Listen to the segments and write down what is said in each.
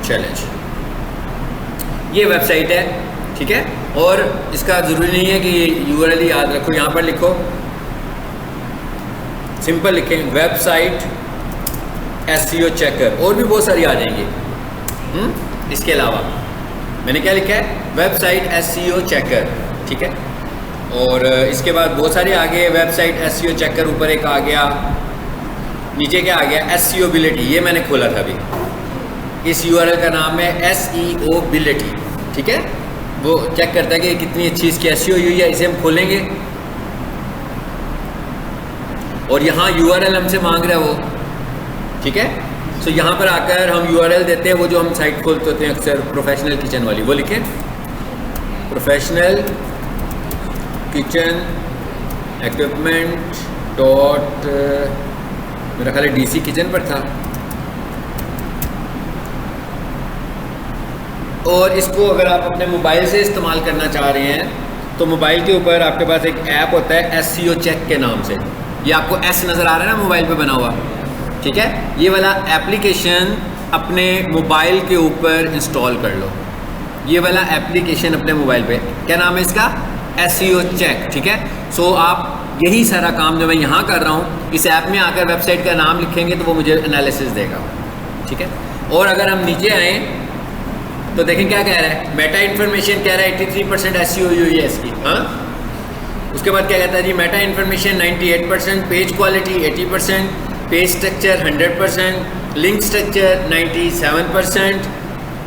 Challenge. ये website है, ठीक है। और इसका ज़रूरी नहीं है कि यूआरएल याद रखो, यहाँ पर लिखो, सिंपल लिखें वेबसाइट एसईओ चेकर, और भी बहुत सारी आ जाएंगी। इसके अलावा मैंने क्या लिखा है, वेबसाइट एसईओ चेकर, ठीक है। और इसके बाद बहुत सारे आ गए, वेबसाइट एसईओ चेकर, ऊपर एक आ गया, नीचे क्या आ गया, एसईओबिलिटी। ये मैंने खोला था अभी, इस यूआरएल का नाम है एसईओबिलिटी, ठीक है। वो चेक करता है कि कितनी अच्छी इसकी एसईओ हुई है। इसे हम खोलेंगे और यहाँ यूआरएल हमसे मांग रहा है वो, ठीक है। सो यहाँ पर आकर हम यूआरएल देते हैं, वो जो हम साइट खोलते होते हैं अक्सर प्रोफेशनल किचन वाली, वो लिखें प्रोफेशनल किचन इक्विपमेंट डॉट, मेरा ख्याल है डीसी किचन पर था। और इसको अगर आप अपने मोबाइल से इस्तेमाल करना चाह रहे हैं तो मोबाइल के ऊपर आपके पास एक ऐप होता है एसईओ चेक के नाम से। ये आपको एस नज़र आ रहा है ना मोबाइल पे बना हुआ, ठीक है। ये वाला एप्लीकेशन अपने मोबाइल के ऊपर इंस्टॉल कर लो। ये वाला एप्लीकेशन अपने मोबाइल पे, क्या नाम है इसका, एसईओ चेक, ठीक है। सो आप यही सारा काम जो मैं यहाँ कर रहा हूँ, इस ऐप में आकर वेबसाइट का नाम लिखेंगे तो वो मुझे एनालिसिस देगा, ठीक है। और अगर हम नीचे आएँ तो देखें क्या कह रहा है, मेटा इन्फॉर्मेशन कह रहा है 83% एसईओ हुई है इसकी, हाँ। उसके बाद क्या कहता है जी, meta information 98%, page quality 80%, page structure 100%, link structure 97%,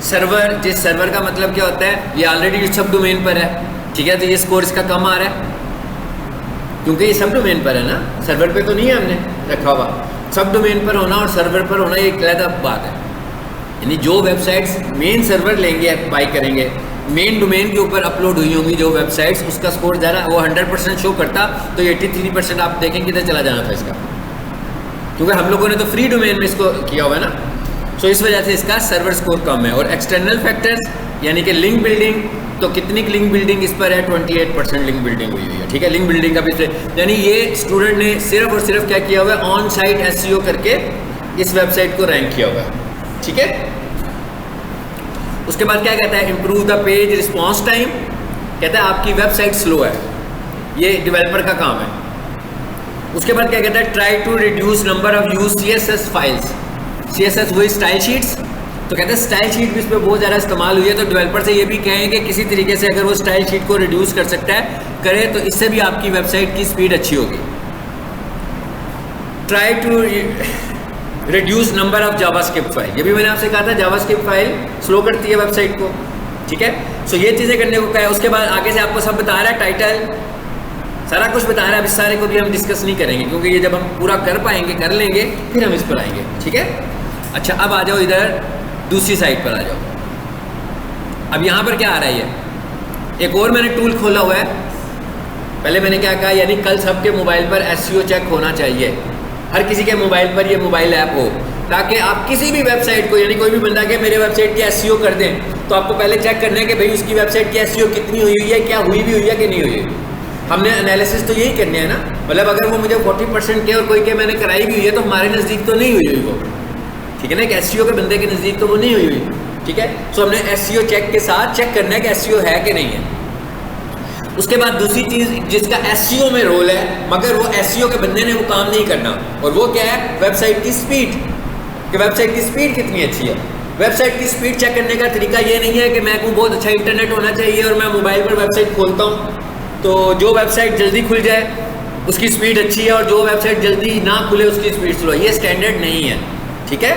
server, जिस सर्वर का मतलब क्या होता है, ये ऑलरेडी सब डोमेन पर है, ठीक है। तो ये स्कोर इसका कम आ रहा है क्योंकि ये सब डोमेन पर है ना, सर्वर पे तो नहीं है हमने रखा हुआ। सब डोमेन पर होना और सर्वर पर होना ये एक अलग बात है। यानी जो वेबसाइट्स मेन सर्वर लेंगे, बाई करेंगे, मेन डोमेन के ऊपर अपलोड हुई होंगी जो वेबसाइट्स, उसका स्कोर ज़्यादा वो 100% शो करता, तो 83% आप देखें किधर चला जाना था इसका, क्योंकि हम लोगों ने तो फ्री डोमेन में इसको किया हुआ है ना। सो इस वजह से इसका सर्वर स्कोर कम है। और एक्सटर्नल फैक्टर्स यानी कि लिंक बिल्डिंग, तो कितनी लिंक बिल्डिंग इस पर है, 28% लिंक बिल्डिंग हुई है, ठीक है। लिंक बिल्डिंग का भी, यानी ये स्टूडेंट ने सिर्फ और सिर्फ क्या किया हुआ है, ऑन साइट एसईओ करके इस वेबसाइट को रैंक किया हुआ है, ठीक है। उसके बाद क्या कहता है, improve the page response time, कहता है आपकी वेबसाइट स्लो है, ये डेवलपर का काम है। उसके बाद क्या कहता है, try to reduce number of use CSS files, CSS वही स्टाइल शीट्स, तो कहते हैं स्टाइल शीट भी इस पर बहुत ज़्यादा इस्तेमाल हुई है, तो डेवलपर से ये भी कहें कि किसी तरीके से अगर वो स्टाइल शीट को रिड्यूस कर सकता है, करे, तो इससे भी आपकी वेबसाइट की स्पीड अच्छी होगी। Try to reduce number of JavaScript file, ये भी मैंने आपसे कहा था जावास्क्रिप्ट फाइल स्लो करती है वेबसाइट को, ठीक है। सो ये चीज़ें करने को कहा है। उसके बाद आगे से आपको सब बता रहा है, टाइटल सारा कुछ बता रहा है। अब इस सारे को भी हम डिस्कस नहीं करेंगे क्योंकि ये जब हम पूरा कर पाएंगे, कर लेंगे, फिर हम इस पर आएंगे, ठीक है। अच्छा, अब आ जाओ इधर दूसरी साइड पर आ जाओ। अब यहाँ पर क्या आ रहा है, एक और मैंने टूल खोला हुआ है। पहले मैंने क्या कहा, यानी कल सबके मोबाइल पर एसईओ चेक होना चाहिए, हर किसी के मोबाइल पर ये मोबाइल ऐप हो, ताकि आप किसी भी वेबसाइट को, यानी कोई भी बंदा के मेरे वेबसाइट की एसईओ कर दें, तो आपको पहले चेक करना है कि भाई उसकी वेबसाइट की एसईओ कितनी हुई है, क्या हुई भी हुई है कि नहीं हुई है। हमने एनालिसिस तो यही करने है ना, मतलब अगर वो मुझे 40% के और कोई के मैंने कराई भी हुई है तो हमारे नज़दीक तो नहीं हुई हुई वो, ठीक है ना। एक एसईओ के बंदे के नज़दीक तो वो नहीं हुई हुई, ठीक है। सो हमने एसईओ चेक के साथ चेक करना है कि एसईओ है कि नहीं है। उसके बाद दूसरी चीज़ जिसका एसईओ में रोल है, मगर वो एसईओ के बंदे ने वो काम नहीं करना, और वो क्या है, वेबसाइट की स्पीड, कि वेबसाइट की स्पीड कितनी अच्छी है। वेबसाइट की स्पीड चेक करने का तरीका ये नहीं है कि मैं को बहुत अच्छा इंटरनेट होना चाहिए और मैं मोबाइल पर वेबसाइट खोलता हूँ तो जो वेबसाइट जल्दी खुल जाए उसकी स्पीड अच्छी है और जो वेबसाइट जल्दी ना खुले उसकी स्पीड स्लो है। ये स्टैंडर्ड नहीं है, ठीक है।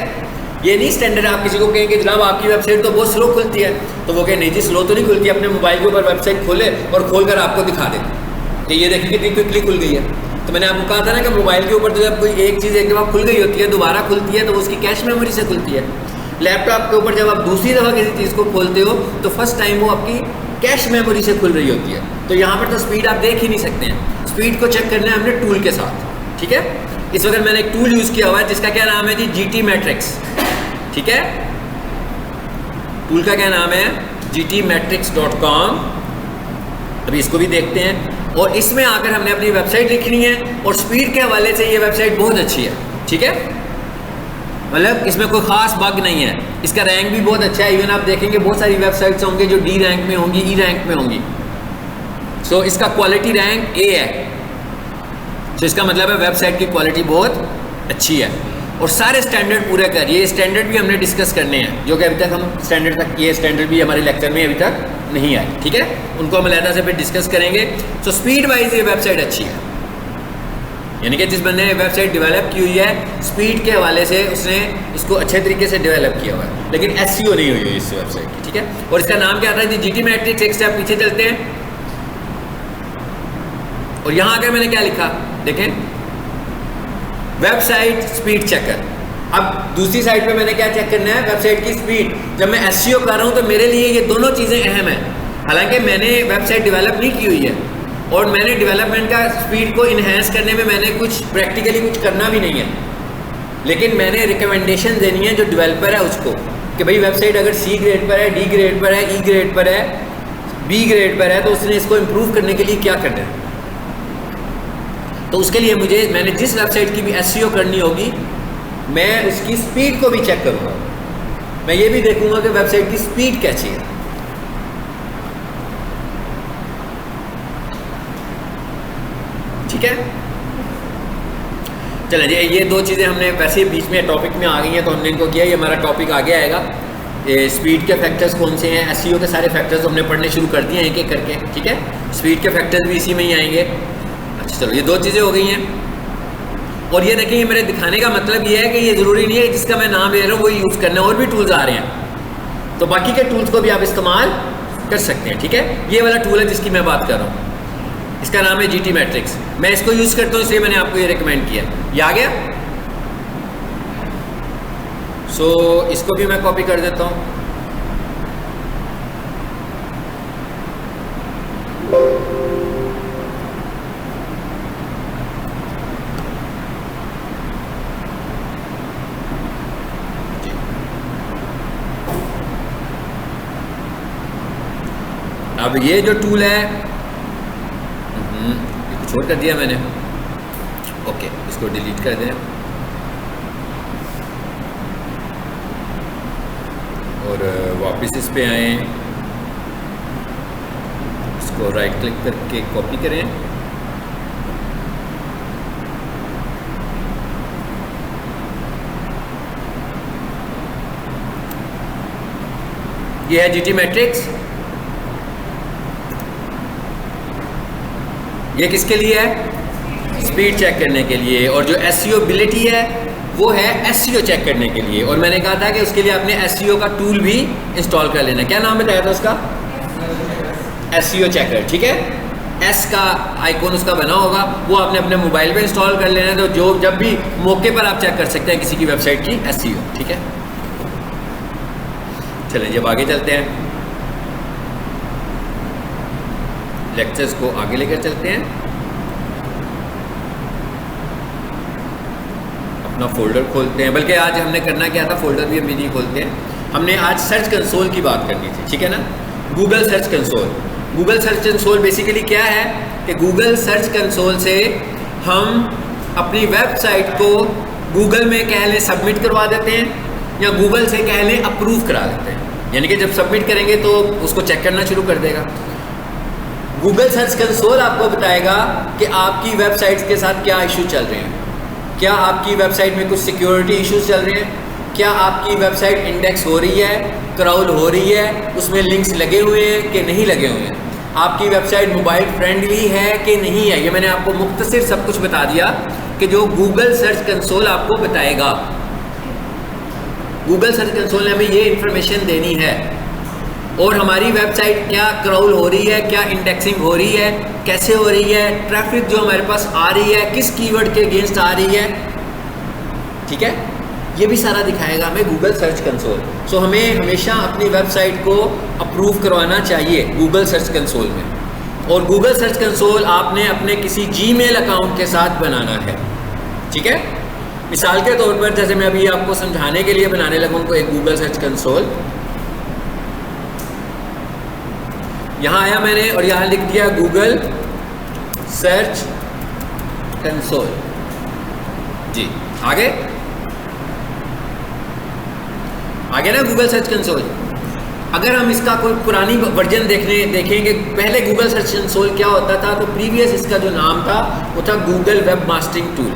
ये नहीं स्टैंडर्ड। आप किसी को कहेंगे जनाब आपकी वेबसाइट तो बहुत स्लो खुलती है, तो वो कहे नहीं जी स्लो तो नहीं खुलती, अपने मोबाइल के ऊपर वेबसाइट खोले और खोल कर आपको दिखा दे कि ये देखिए कितनी क्विकली खुल गई है। तो मैंने आपको कहा था ना कि मोबाइल के ऊपर तो जब कोई एक चीज़ एक दफ़ा खुल गई होती है दोबारा खुलती है तो उसकी कैश मेमोरी से खुलती है। लैपटॉप के ऊपर जब आप दूसरी दफ़ा किसी चीज़ को खोलते हो तो फर्स्ट टाइम वो आपकी कैश मेमोरी से खुल रही होती है। तो यहाँ पर तो स्पीड आप देख ही नहीं सकते हैं, स्पीड को चेक करना है हमने टूल के साथ, ठीक है। इस वक्त मैंने एक टूल यूज़ किया हुआ है जिसका क्या नाम है जी, GT मैट्रिक्स, ठीक है। टूल का क्या नाम है, gtmetrics.com। अभी इसको भी देखते हैं और इसमें आकर हमने अपनी वेबसाइट लिखनी है और स्पीड के हवाले से ये वेबसाइट बहुत अच्छी है, ठीक है। मतलब इसमें कोई खास बग नहीं है, इसका रैंक भी बहुत अच्छा है। इवन आप देखेंगे बहुत सारी वेबसाइट्स होंगे जो डी रैंक में होंगी, ई रैंक में होंगी। सो इसका क्वालिटी रैंक ए है। सो इसका मतलब है वेबसाइट की क्वालिटी बहुत अच्छी है और सारे स्टैंडर्ड पूरे कर। ये स्टैंडर्ड भी हमने डिस्कस करने हैं जो कि अभी तक हम स्टैंडर्ड तक, ये स्टैंडर्ड भी हमारे लेक्चर में अभी तक नहीं आए, ठीक है, उनको हम अलहदा से फिर डिस्कस करेंगे। सो स्पीड वाइज ये वेबसाइट अच्छी है, यानी कि जिस बंदे ने वेबसाइट डेवलप की हुई है स्पीड के हवाले से उसने इसको अच्छे तरीके से डेवलप किया हुआ है, लेकिन एसईओ नहीं हुई है इस वेबसाइट की, ठीक है। और इसका नाम क्या था जी? GT matrix. एक स्टेप पीछे चलते हैं और यहाँ आकर मैंने क्या लिखा देखें, वेबसाइट स्पीड चेकर। अब दूसरी साइड पे मैंने क्या चेक करना है? वेबसाइट की स्पीड। जब मैं एसईओ कर रहा हूँ तो मेरे लिए ये दोनों चीज़ें अहम हैं। हालांकि मैंने वेबसाइट डेवलप नहीं की हुई है और मैंने डेवलपमेंट का स्पीड को इन्हेंस करने में मैंने कुछ प्रैक्टिकली कुछ करना भी नहीं है, लेकिन मैंने रिकमेंडेशन देनी है जो डेवलपर है उसको कि भाई वेबसाइट अगर सी ग्रेड पर है, डी ग्रेड पर है, ई ग्रेड पर है, बी ग्रेड पर है, तो उसने इसको इम्प्रूव करने के लिए क्या करना है। तो उसके लिए मैंने जिस वेबसाइट की भी एसईओ करनी होगी मैं उसकी स्पीड को भी चेक करूँगा। मैं ये भी देखूंगा कि वेबसाइट की स्पीड कैसी है। ठीक है, चलें जी, ये दो चीज़ें हमने वैसे ही बीच में टॉपिक में आ गई हैं तो हमने इनको किया। ये हमारा टॉपिक आगे आएगा, ये स्पीड के फैक्टर्स कौन से हैं, एसईओ के सारे फैक्टर्स हमने पढ़ने शुरू कर दिए हैं एक एक करके, ठीक है। स्पीड के फैक्टर्स भी इसी में ही आएंगे। अच्छा चलो, ये दो चीज़ें हो गई हैं। और ये देखिए, ये मेरे दिखाने का मतलब ये है कि ये ज़रूरी नहीं है जिसका मैं नाम ले रहा हूँ वही यूज़ करना है, और भी टूल्स आ रहे हैं तो बाकी के टूल्स को भी आप इस्तेमाल कर सकते हैं, ठीक है। ये वाला टूल है जिसकी मैं बात कर रहा हूँ, इसका नाम है जीटी मैट्रिक्स। मैं इसको यूज़ करता हूँ इसलिए मैंने आपको ये रिकमेंड किया। ये आ गया। सो इसको भी मैं कॉपी कर देता हूँ। अब ये जो टूल है, ये कुछ और कर दिया मैंने, ओके, इसको डिलीट कर दें और वापस इस पे आए, इसको राइट क्लिक करके कॉपी करें, ये है जीटी मैट्रिक्स। ये किसके लिए है? स्पीड चेक करने के लिए। और जो एसईओबिलिटी है वो है एसईओ चेक करने के लिए। और मैंने कहा था कि उसके लिए आपने एसईओ का टूल भी इंस्टॉल कर लेना। क्या नाम बताया था उसका? एसईओ चेकर, ठीक है। एस का आइकॉन उसका बना होगा, वो आपने अपने मोबाइल पे इंस्टॉल कर लेना है, तो जो जब भी मौके पर आप चेक कर सकते हैं किसी की वेबसाइट की एसईओ, ठीक है। चलें जब आगे चलते हैं, लेक्चर्स को आगे लेकर चलते हैं। अपना फोल्डर खोलते हैं, बल्कि आज हमने करना क्या था, फोल्डर भी हम नहीं खोलते हैं, हमने आज सर्च कंसोल की बात करनी थी, ठीक है ना। Google search console. Google search console basically क्या है कि गूगल सर्च कंसोल से हम अपनी वेबसाइट को गूगल में कह लें सबमिट करवा देते हैं या गूगल से कह लें अप्रूव करा देते हैं। यानी कि जब सबमिट करेंगे तो उसको चेक करना शुरू कर देगा। गूगल सर्च कंसोल आपको बताएगा कि आपकी वेबसाइट के साथ क्या इशू चल रहे हैं, क्या आपकी वेबसाइट में कुछ सिक्योरिटी इश्यूज चल रहे हैं, क्या आपकी वेबसाइट इंडेक्स हो रही है, क्रॉल हो रही है, उसमें लिंक्स लगे हुए हैं कि नहीं लगे हुए हैं, आपकी वेबसाइट मोबाइल फ्रेंडली है कि नहीं है। ये मैंने आपको मुख्तसर सब कुछ बता दिया कि जो गूगल सर्च कंसोल आपको बताएगा। गूगल सर्च कंसोल ने हमें ये इंफॉर्मेशन देनी है। और हमारी वेबसाइट क्या क्रॉल हो रही है, क्या इंडेक्सिंग हो रही है, कैसे हो रही है, ट्रैफिक जो हमारे पास आ रही है किस कीवर्ड के अगेंस्ट आ रही है, ठीक है। ये भी सारा दिखाएगा हमें गूगल सर्च कंसोल। सो हमें हमेशा अपनी वेबसाइट को अप्रूव करवाना चाहिए गूगल सर्च कंसोल में। और गूगल सर्च कंसोल आपने अपने किसी जीमेल अकाउंट के साथ बनाना है, ठीक है। मिसाल के तौर पर जैसे मैं अभी आपको समझाने के लिए बनाने लगा उनको एक गूगल सर्च कंसोल। यहाँ आया मैंने और यहाँ लिख दिया गूगल सर्च कंसोल जी। आगे आ गया ना गूगल सर्च कंसोल। अगर हम इसका कोई पुरानी वर्जन देखेंगे, पहले गूगल सर्च कंसोल क्या होता था, तो प्रीवियस इसका जो नाम था वो था गूगल वेब मास्टरिंग टूल।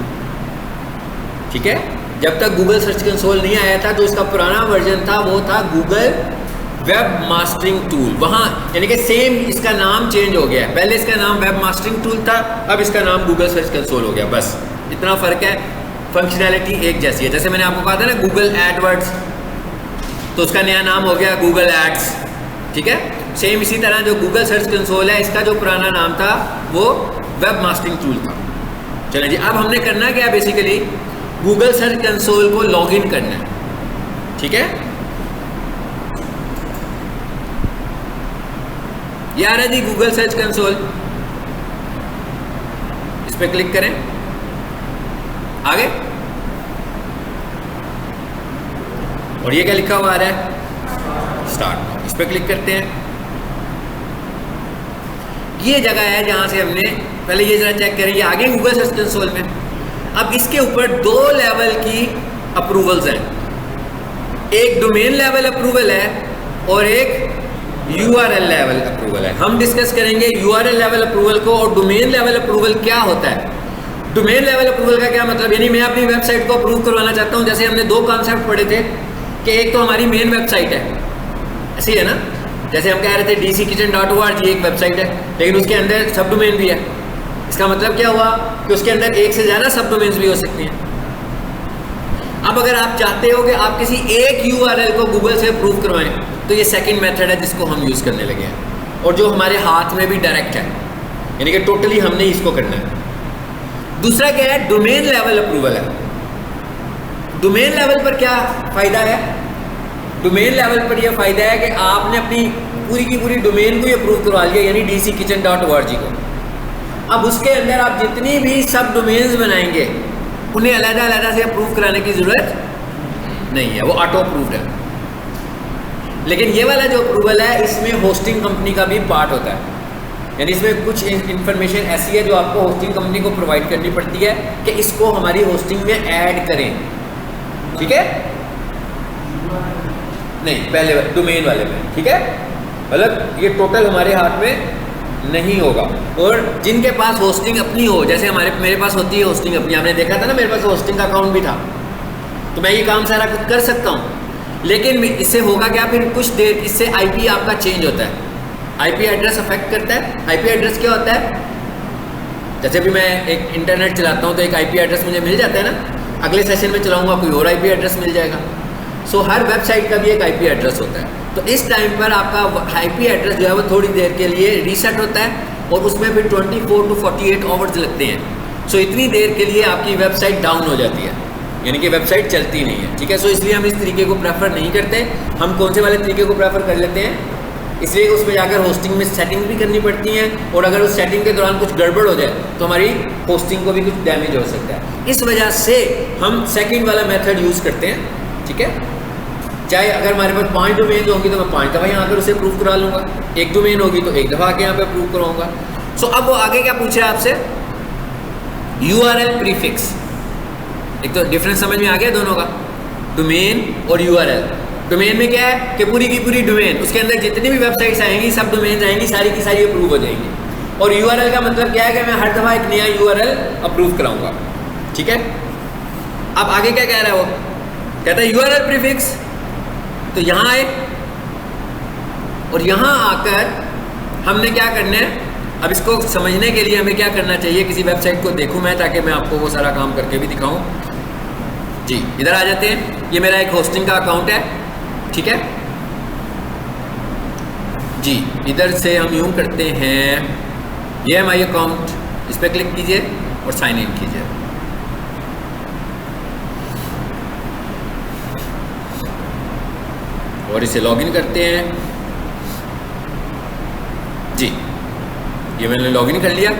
ठीक है, जब तक गूगल सर्च कंसोल नहीं आया था तो इसका पुराना वर्जन था वो था गूगल वेब मास्टरिंग टूल। वहाँ यानी कि सेम इसका नाम चेंज हो गया है, पहले इसका नाम वेब मास्टरिंग टूल था, अब इसका नाम गूगल सर्च कंसोल हो गया, बस इतना फ़र्क है। फंक्शनैलिटी एक जैसी है। जैसे मैंने आपको कहा था ना गूगल एडवर्ड्स, तो उसका नया नाम हो गया गूगल एड्स। ठीक है, सेम इसी तरह जो गूगल सर्च कंसोल है इसका जो पुराना नाम था वो वेब मास्टरिंग टूल था। चलिए जी, अब हमने करना क्या, बेसिकली गूगल सर्च कंसोल को लॉगिन करना है। ठीक है, ये आ रहा है जी गूगल सर्च कंसोल, इस पर क्लिक करें, आगे और ये क्या लिखा हुआ आ रहा है, स्टार्ट, इस पर क्लिक करते हैं। ये जगह है जहां से हमने पहले ये जरा चेक करें, ये आगे गूगल सर्च कंसोल में। अब इसके ऊपर 2 लेवल की अप्रूवल्स हैं, एक डोमेन लेवल अप्रूवल है और एक URL लेवल अप्रूवल है। हम डिस्कस करेंगे URL लेवल अप्रूवल को और डोमेन लेवल अप्रूवल क्या होता है। डोमेन लेवल अप्रूवल का क्या मतलब, यानी मैं अपनी वेबसाइट को अप्रूव करवाना चाहता हूं। जैसे हमने 2 कॉन्सेप्ट पढ़े थे कि एक तो हमारी मेन वेबसाइट है, ऐसी है ना, जैसे हम कह रहे थे dckitchen.org एक वेबसाइट है, लेकिन उसके अंदर सब डोमेन भी है। इसका मतलब क्या हुआ कि उसके अंदर एक से ज़्यादा सब डोमेन्स भी हो सकती हैं। अब अगर आप चाहते हो कि आप किसी एक URL को गूगल से अप्रूव करवाएं, तो ये सेकंड मेथड है जिसको हम यूज़ करने लगे हैं और जो हमारे हाथ में भी डायरेक्ट है, यानी कि टोटली हमने इसको करना है। दूसरा क्या है, डोमेन लेवल अप्रूवल है। डोमेन लेवल पर क्या फ़ायदा है, डोमेन लेवल पर यह फ़ायदा है कि आपने अपनी पूरी की पूरी डोमेन को ही अप्रूव करवा लिया, यानी dckitchen.org को। अब उसके अंदर आप जितनी भी सब डोमेन्स बनाएंगे उन्हें अलग-अलग से अप्रूव कराने की ज़रूरत नहीं है, वो ऑटो अप्रूव्ड है। लेकिन ये वाला जो अप्रूवल है इसमें होस्टिंग कंपनी का भी पार्ट होता है, यानी इसमें कुछ इन्फॉर्मेशन ऐसी है जो आपको होस्टिंग कंपनी को प्रोवाइड करनी पड़ती है कि इसको हमारी होस्टिंग में ऐड करें। ठीक है, नहीं पहले डोमेन वाले में, ठीक है, मतलब ये टोटल हमारे हाथ में नहीं होगा। और जिनके पास होस्टिंग अपनी हो, जैसे मेरे पास होती है होस्टिंग अपनी, आपने देखा था ना मेरे पास होस्टिंग का अकाउंट भी था, तो मैं ये काम सारा कुछ कर सकता हूँ। लेकिन इससे होगा क्या, फिर कुछ देर इससे IP आपका चेंज होता है, IP एड्रेस अफेक्ट करता है। IP एड्रेस क्या होता है, जैसे भी मैं एक इंटरनेट चलाता हूँ तो एक IP एड्रेस मुझे मिल जाता है ना, अगले सेशन में चलाऊँगा कोई और IP एड्रेस मिल जाएगा। सो हर वेबसाइट का भी एक IP एड्रेस होता है, तो इस टाइम पर आपका IP एड्रेस जो है वो थोड़ी देर के लिए रीसेट होता है और उसमें फिर 24 to 48 आवर्स लगते हैं। सो इतनी देर के लिए आपकी वेबसाइट डाउन हो जाती है, यानी कि वेबसाइट चलती नहीं है। ठीक है, सो इसलिए हम इस तरीके को प्रेफर नहीं करते। हम कौन से वाले तरीके को प्रेफर कर लेते हैं, इसलिए उसमें जाकर होस्टिंग में सेटिंग भी करनी पड़ती हैं, और अगर उस सेटिंग के दौरान कुछ गड़बड़ हो जाए तो हमारी होस्टिंग को भी कुछ डैमेज हो सकता है। इस वजह से हम सेकेंड वाला मेथड यूज़ करते हैं। ठीक है, चाहे अगर हमारे पास 5 डोमेन होंगी तो मैं 5 दफ़ा यहाँ पर उसे अप्रूव करा लूँगा, एक डोमेन होगी तो एक दफ़ा आके यहाँ पे अप्रूव कराऊँगा। सो अब वो आगे क्या पूछ रहा है आपसे, URL प्रीफिक्स। एक तो डिफरेंस समझ में आ गया दोनों का, डोमेन और URL। डोमेन में क्या है कि पूरी की पूरी डोमेन, उसके अंदर जितनी भी वेबसाइट्स आएंगी सब डोमेन्स आएंगी, सारी की सारी अप्रूव हो जाएंगी। और URL का मतलब क्या है कि मैं हर दफ़ा एक नया URL अप्रूव कराऊँगा। ठीक है, अब आगे क्या कह रहा है, वो कहता है URL प्रीफिक्स। तो यहाँ आए और यहाँ आकर हमने क्या करना है, अब इसको समझने के लिए हमें क्या करना चाहिए, किसी वेबसाइट को देखूँ मैं, ताकि मैं आपको वो सारा काम करके भी दिखाऊँ। जी, इधर आ जाते हैं, ये मेरा एक होस्टिंग का अकाउंट है। ठीक है जी, इधर से हम यूँ करते हैं, ये है माई अकाउंट, इस पर क्लिक कीजिए और साइन इन कीजिए। और इसे लॉगिन करते हैं। जी, ये मैंने लॉगिन कर लिया।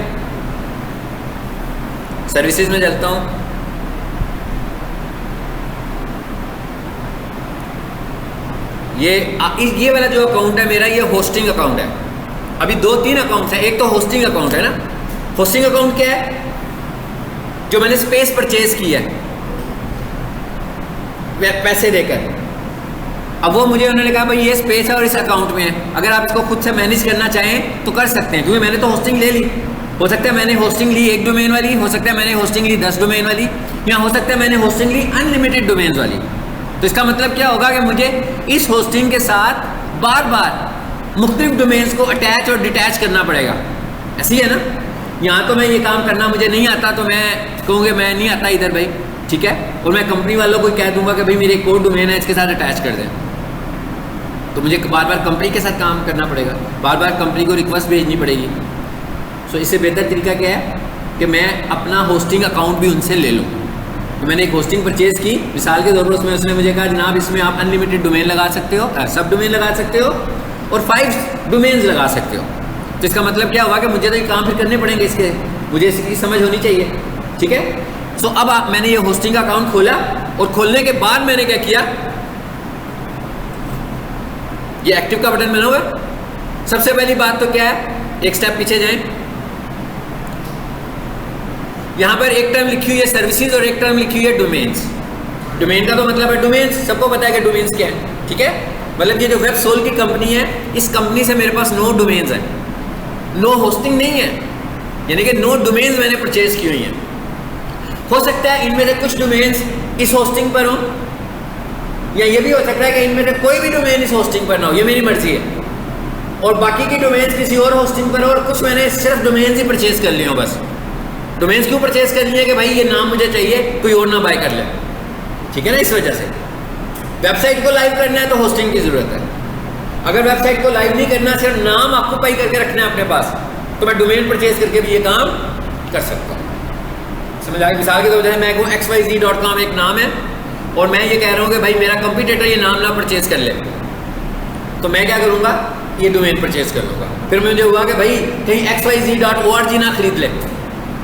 सर्विसेज में चलता हूँ। ये वाला जो अकाउंट है मेरा, ये होस्टिंग अकाउंट है। अभी 2-3 अकाउंट्स हैं, एक तो होस्टिंग अकाउंट है ना। होस्टिंग अकाउंट क्या है, जो मैंने स्पेस परचेज की है पैसे देकर, अब वो मुझे उन्होंने कहा भाई ये स्पेस है और इस अकाउंट में है, अगर आप इसको खुद से मैनेज करना चाहें तो कर सकते हैं, क्योंकि मैंने तो होस्टिंग ले ली। हो सकता है मैंने होस्टिंग ली 1 डोमेन वाली, हो सकता है मैंने होस्टिंग ली 10 डोमेन वाली, या हो सकता है मैंने होस्टिंग ली अनलिमिटेड डोमेन्स वाली। तो इसका मतलब क्या होगा कि मुझे इस होस्टिंग के साथ बार बार मुख्तलिफ डोमेन्स को अटैच और डिटैच करना पड़ेगा। ऐसी है ना, यहाँ तो मैं ये काम करना मुझे नहीं आता तो मैं कहूँगा मैं नहीं आता इधर भाई, ठीक है, और मैं कंपनी वालों को कह दूंगा कि भाई मेरे एक और डोमेन है इसके साथ अटैच कर दें, तो मुझे बार बार कंपनी के साथ काम करना पड़ेगा, बार बार कंपनी को रिक्वेस्ट भेजनी पड़ेगी। सो इससे बेहतर तरीका क्या है कि मैं अपना होस्टिंग अकाउंट भी उनसे ले लूँ। तो मैंने एक होस्टिंग परचेज़ की, मिसाल के तौर पर उसमें उसने मुझे कहा जनाब इसमें आप अनलिमिटेड डोमेन लगा सकते हो, सब डोमेन लगा सकते हो और 5 डोमेन्स लगा सकते हो। तो इसका मतलब क्या हुआ कि मुझे तो ये काम फिर करने पड़ेंगे, इसके मुझे इसकी समझ होनी चाहिए, ठीक है। सो अब मैंने ये होस्टिंग का अकाउंट खोला और खोलने के बाद मैंने क्या किया, ये एक्टिव का बटन बना हुआ है। सबसे पहली बात तो क्या है, एक स्टेप पीछे जाएं, यहां पर एक टर्म लिखी हुई है सर्विसेज और एक टर्म लिखी हुई है डोमेन्स। डोमेन का तो मतलब है डोमेन्स, सबको पता है कि डोमेन्स क्या है, ठीक है। मतलब ये जो वेबसोल की कंपनी है, इस कंपनी से मेरे पास 9 डोमेन्स है, 9 होस्टिंग नहीं है, यानी कि 9 डोमेन्स मैंने परचेज की हुई हैं। हो सकता है इनमें से कुछ डोमेन्स इस होस्टिंग पर हो, या ये भी हो सकता है कि इनमें से कोई भी डोमेन इस होस्टिंग पर ना हो, ये मेरी मर्जी है, और बाकी की डोमेन्स किसी और होस्टिंग पर हो, और कुछ मैंने सिर्फ डोमेन्स ही परचेज कर लिए हो। बस डोमेन्स क्यों परचेज कर लिए कि भाई ये नाम मुझे चाहिए, कोई और ना बाय कर ले, ठीक है ना। इस वजह से वेबसाइट को लाइव करना है तो होस्टिंग की ज़रूरत है। अगर वेबसाइट को लाइव नहीं करना, सिर्फ नाम आपको पाई करके रखना है अपने पास, तो मैं डोमेन परचेज करके भी ये काम कर सकता हूँ। समझ आए, मिसाल के तौर पर मैं कहूँ xyz.com एक नाम है और मैं ये कह रहा हूँ कि भाई मेरा कंपटीटर ये नाम ना परचेज कर ले, तो मैं क्या करूँगा, ये डोमेन परचेज कर लूँगा। फिर मुझे हुआ कि भाई कहीं xyz.org ना खरीद ले,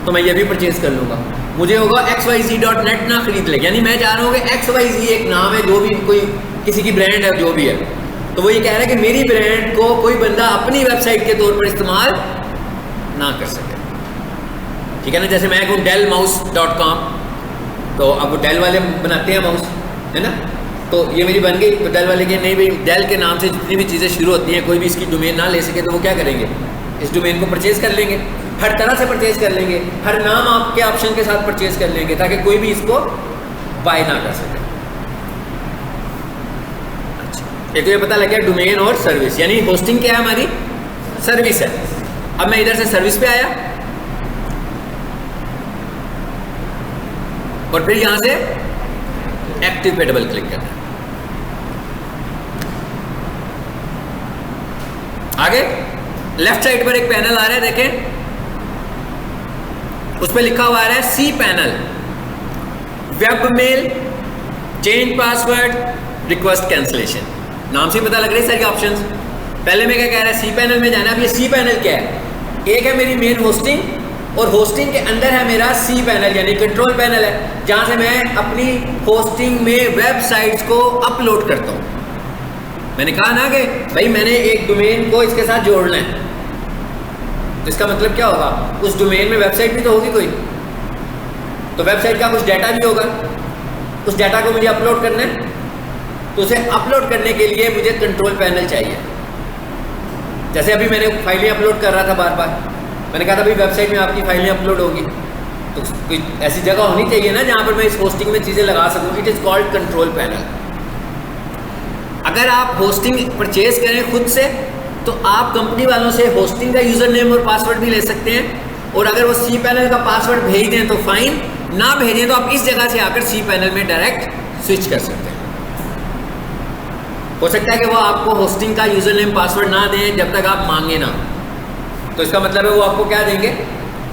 तो मैं ये भी परचेज कर लूँगा। मुझे होगा xyz.net ना खरीद ले, यानी मैं चाह रहा हूँ कि xyz एक नाम है, जो भी कोई किसी की ब्रांड है जो भी है, तो वो ये कह रहा है कि मेरी ब्रांड को कोई बंदा अपनी वेबसाइट के तौर पर इस्तेमाल ना कर सके, ठीक है ना। जैसे मैं कहूँ dellmouse.com, तो अब वो डेल वाले बनाते हैं माउस, है ना, तो ये मेरी बन गई। तो डेल वाले के नहीं भाई, डेल के नाम से जितनी भी चीज़ें शुरू होती हैं, कोई भी इसकी डोमेन ना ले सके तो वो क्या करेंगे, इस डोमेन को परचेज कर लेंगे, हर तरह से परचेज कर लेंगे, हर नाम आपके ऑप्शन के साथ परचेज कर लेंगे, ताकि कोई भी इसको बाय ना कर सके। अच्छा, एक तो ये पता लग गया डोमेन और सर्विस, यानी होस्टिंग क्या है, हमारी सर्विस है। अब मैं इधर से सर्विस पे आया और फिर यहां से एक्टिव पे डबल क्लिक करना है। आगे लेफ्ट साइड पर एक पैनल आ रहा है, देखें, उस पर लिखा हुआ आ रहा है C panel, web mail, change password, request cancellation. नाम से पता लग रहा है सारे ऑप्शंस। पहले मैं क्या कह रहा है, सी पैनल में जाना। अब ये सी पैनल क्या है, एक है मेरी मेन होस्टिंग, और होस्टिंग के अंदर है मेरा सी पैनल, यानी कंट्रोल पैनल है, जहां से मैं अपनी होस्टिंग में वेबसाइट्स को अपलोड करता हूं। मैंने कहा ना कि भाई मैंने एक डोमेन को इसके साथ जोड़ना है, तो इसका मतलब क्या होगा, उस डोमेन में वेबसाइट भी तो होगी कोई, तो वेबसाइट का कुछ डाटा भी होगा, उस डाटा को मुझे अपलोड करना है, तो उसे अपलोड करने के लिए मुझे कंट्रोल पैनल चाहिए। जैसे अभी मैंने फाइलें अपलोड कर रहा था बार बार, मैंने कहा था भाई वेबसाइट में आपकी फाइलें अपलोड होगी, तो कोई ऐसी जगह होनी चाहिए ना जहाँ पर मैं इस होस्टिंग में चीज़ें लगा सकूँ। It is called control panel. अगर आप होस्टिंग परचेज करें खुद से, तो आप कंपनी वालों से होस्टिंग का यूज़र नेम और पासवर्ड भी ले सकते हैं, और अगर वो सी पैनल का पासवर्ड भेज दें तो फाइन, ना भेजें तो आप इस जगह से आकर सी पैनल में डायरेक्ट स्विच कर सकते हैं। हो सकता है कि वो आपको होस्टिंग का यूज़र नेम पासवर्ड ना दें जब तक आप मांगे ना, तो इसका मतलब है वो आपको क्या देंगे,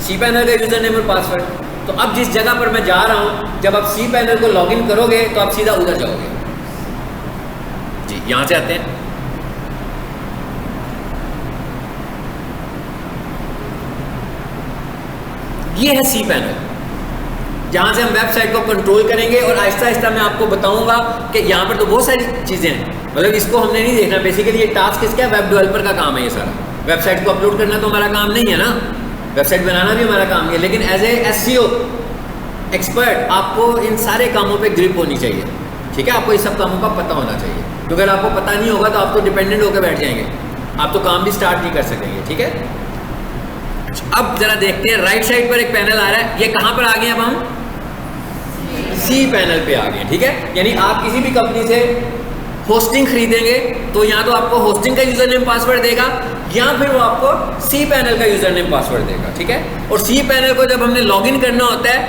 सी पैनल का यूज़र नेम और पासवर्ड। तो अब जिस जगह पर मैं जा रहा हूँ, जब आप सी पैनल को लॉगिन करोगे तो आप सीधा उधर जाओगे। जी, यहाँ से आते हैं। ये है सी पैनल, जहाँ से हम वेबसाइट को कंट्रोल करेंगे, और आहिस्ता आहिस्ता मैं आपको बताऊंगा कि यहाँ पर तो बहुत सारी चीज़ें हैं, मतलब इसको हमने नहीं देखना। बेसिकली ये टास्क इसका वेब डेवलपर का काम है, ये सारा वेबसाइट को अपलोड करना तो हमारा काम नहीं है ना, वेबसाइट बनाना भी हमारा काम है, लेकिन एज ए SEO एक्सपर्ट आपको इन सारे कामों पे ग्रिप होनी चाहिए, ठीक है, आपको इस सब कामों का पता होना चाहिए। तो अगर आपको पता नहीं होगा तो आप तो डिपेंडेंट होकर बैठ जाएंगे, आप तो काम भी स्टार्ट नहीं कर सकेंगे। ठीक है, अब जरा देखते हैं राइट साइड पर एक पैनल आ रहा है, ये कहाँ पर आ गए? अब हम सी पैनल पे आ गए। ठीक है, यानी आप किसी भी कंपनी से होस्टिंग खरीदेंगे तो या तो आपको होस्टिंग का यूजर नेम पासवर्ड देगा या फिर वो आपको सी पैनल का यूजर नेम पासवर्ड देगा। ठीक है, और सी पैनल को जब हमने लॉगिन करना होता है,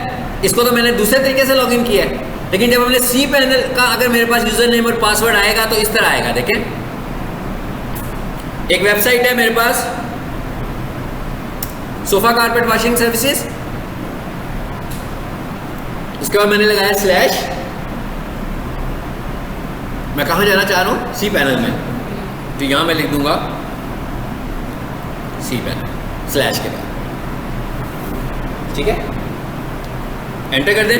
इसको तो मैंने दूसरे तरीके से लॉगिन किया है, लेकिन जब हमने सी पैनल का अगर मेरे पास यूजर नेम और पासवर्ड आएगा तो इस तरह आएगा। देखें, एक वेबसाइट है मेरे पास, सोफा कारपेट वॉशिंग सर्विसेज, उसके बाद मैंने लगाया स्लैश, मैं कहाँ जाना चाह रहा हूँ? सी पैनल में, तो यहाँ मैं लिख दूंगा सी पैनल स्लैश के बाद। ठीक है, एंटर कर दें।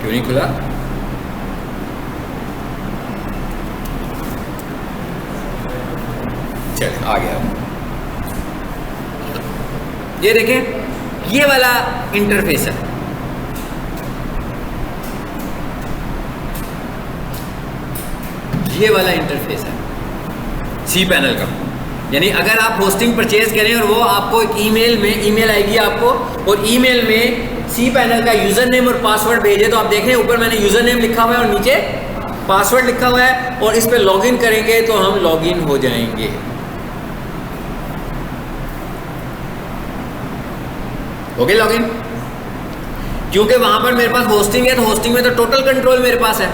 क्यों नहीं खुला? चल आ गया। ये देखें, ये वाला इंटरफेस है। ये वाला इंटरफेस है सी पैनल का। यानी अगर आप होस्टिंग परचेज करें और वो आपको एक ईमेल आएगी आपको, और ईमेल में सी पैनल का यूजर नेम और पासवर्ड भेजे, तो आप देखें ऊपर मैंने यूजर नेम लिखा हुआ है और नीचे पासवर्ड लिखा हुआ है, और इस पे लॉगिन करेंगे तो हम लॉगिन हो जाएंगे। ओके, लॉगिन, क्योंकि वहां पर मेरे पास होस्टिंग है, तो होस्टिंग में तो टोटल कंट्रोल मेरे पास है।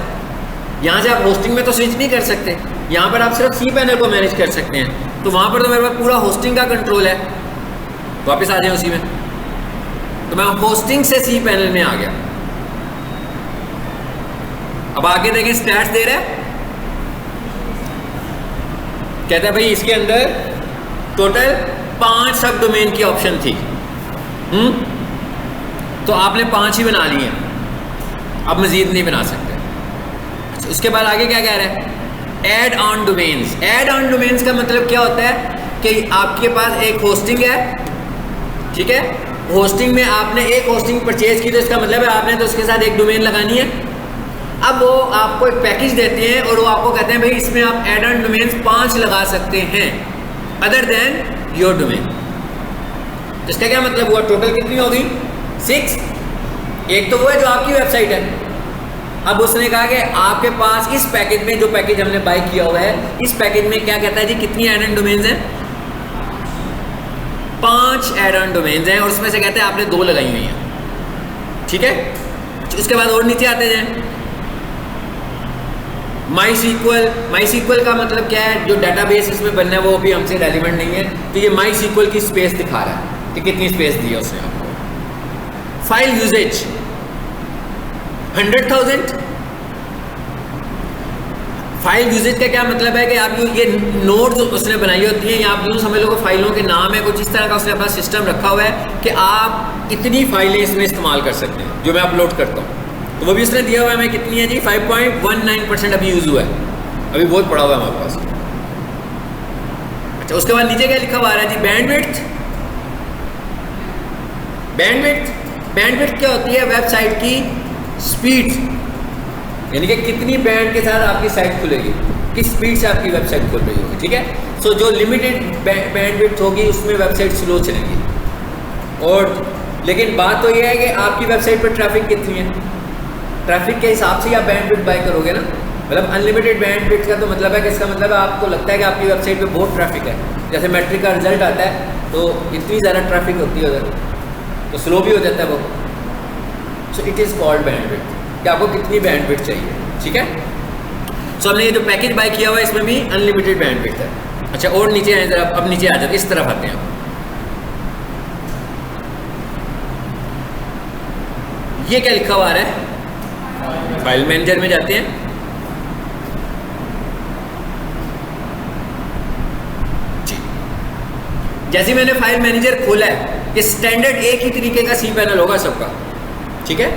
यहां से आप होस्टिंग में तो स्विच नहीं कर सकते, यहां पर आप सिर्फ सी पैनल को मैनेज कर सकते हैं, तो वहां पर तो मेरे पास पूरा होस्टिंग का कंट्रोल है। वापस आ जाए उसी में, तो मैं होस्टिंग से सी पैनल में आ गया। अब आगे देखें, स्टैट्स दे रहा है, कहता है भाई इसके अंदर टोटल 5 सब डोमेन की ऑप्शन थी। तो आपने 5 ही बना लिए, अब मजीद नहीं बना सकते। उसके बाद आगे क्या कह रहा है? Add on domains. Add on domains का मतलब क्या होता है कि आपके पास एक होस्टिंग है, ठीक है, होस्टिंग में आपने एक होस्टिंग परचेज की, तो इसका मतलब है आपने तो उसके साथ एक डोमेन लगानी है। अब वो आपको एक पैकेज देते हैं और वो आपको कहते हैं भाई इसमें आप ऐड ऑन डोमेन्स 5 लगा सकते हैं अदर देन योर डोमेन। इसका क्या मतलब हुआ? टोटल कितनी होगी? 6। एक तो वो है जो आपकी वेबसाइट है। अब उसने कहा कि आपके पास इस पैकेज में, जो पैकेज हमने बाय किया हुआ है, इस पैकेज में क्या कहता है जी, कितनी ऐड ऑन डोमेन्स हैं? 5 ऐड ऑन डोमेन्स हैं, और उसमें से कहते हैं आपने 2 लगाई हुई हैं। ठीक है, उसके बाद और नीचे आते हैं। माई सीक्वल का मतलब क्या है? जो डाटाबेस इसमें बनना है वो भी हमसे रेलिवेंट नहीं है, तो ये माई सीक्वल की स्पेस दिखा रहा है कि कितनी स्पेस दी है उसने आपको। File usage 100,000। फाइल यूजेज का क्या मतलब है कि आप ये नोड्स उसने बनाई होती हैं, या आप यूँ समझ लो कि फाइलों के नाम है, कुछ इस तरह का उसने अपना सिस्टम रखा हुआ है कि आप इतनी फाइलें इसमें इस्तेमाल कर सकते हैं जो मैं अपलोड करता हूँ। तो वो भी उसने दिया हुआ है, हमें कितनी है जी? 5.19% अभी यूज़ हुआ है, अभी बहुत पड़ा हुआ है हमारे पास। अच्छा, उसके बाद नीचे क्या लिखा हुआ आ रहा है जी? बैंडविड्थ। बैंडविड्थ क्या होती है? वेबसाइट की स्पीड, यानी कि कितनी बैंड के साथ आपकी साइट खुलेगी, किस स्पीड से आपकी वेबसाइट खुल रही होगी। ठीक है, सो जो लिमिटेड बैंडविड्थ होगी उसमें वेबसाइट स्लो चलेगी। और लेकिन बात तो ये है कि आपकी वेबसाइट पर ट्रैफिक कितनी है, ट्रैफिक के हिसाब से आप बैंडविड्थ बाय करोगे ना। मतलब अनलिमिटेड बैंडविड्थ का तो मतलब है कि इसका मतलब है आपको लगता है कि आपकी वेबसाइट पे बहुत ट्रैफिक है, जैसे मैट्रिक का रिजल्ट आता है तो इतनी ज़्यादा ट्रैफिक होती है उधर, तो स्लो भी हो जाता है वो। So it is called bandwidth, कि आपको कितनी बैंडविड्थ चाहिए। ठीक है, सो हमने ये जो पैकेज बाय किया हुआ है इसमें भी अनलिमिटेड बैंडविड्थ है। अच्छा, और नीचे आए जरा, अब नीचे आ जाते, इस तरफ आते हैं। ये क्या लिखा हुआ आ रहा है? फाइल मैनेजर में जाते हैं। जी, जैसे मैंने फाइल मैनेजर खोला है, ये स्टैंडर्ड एक ही तरीके का सी पैनल होगा सबका। ठीक है,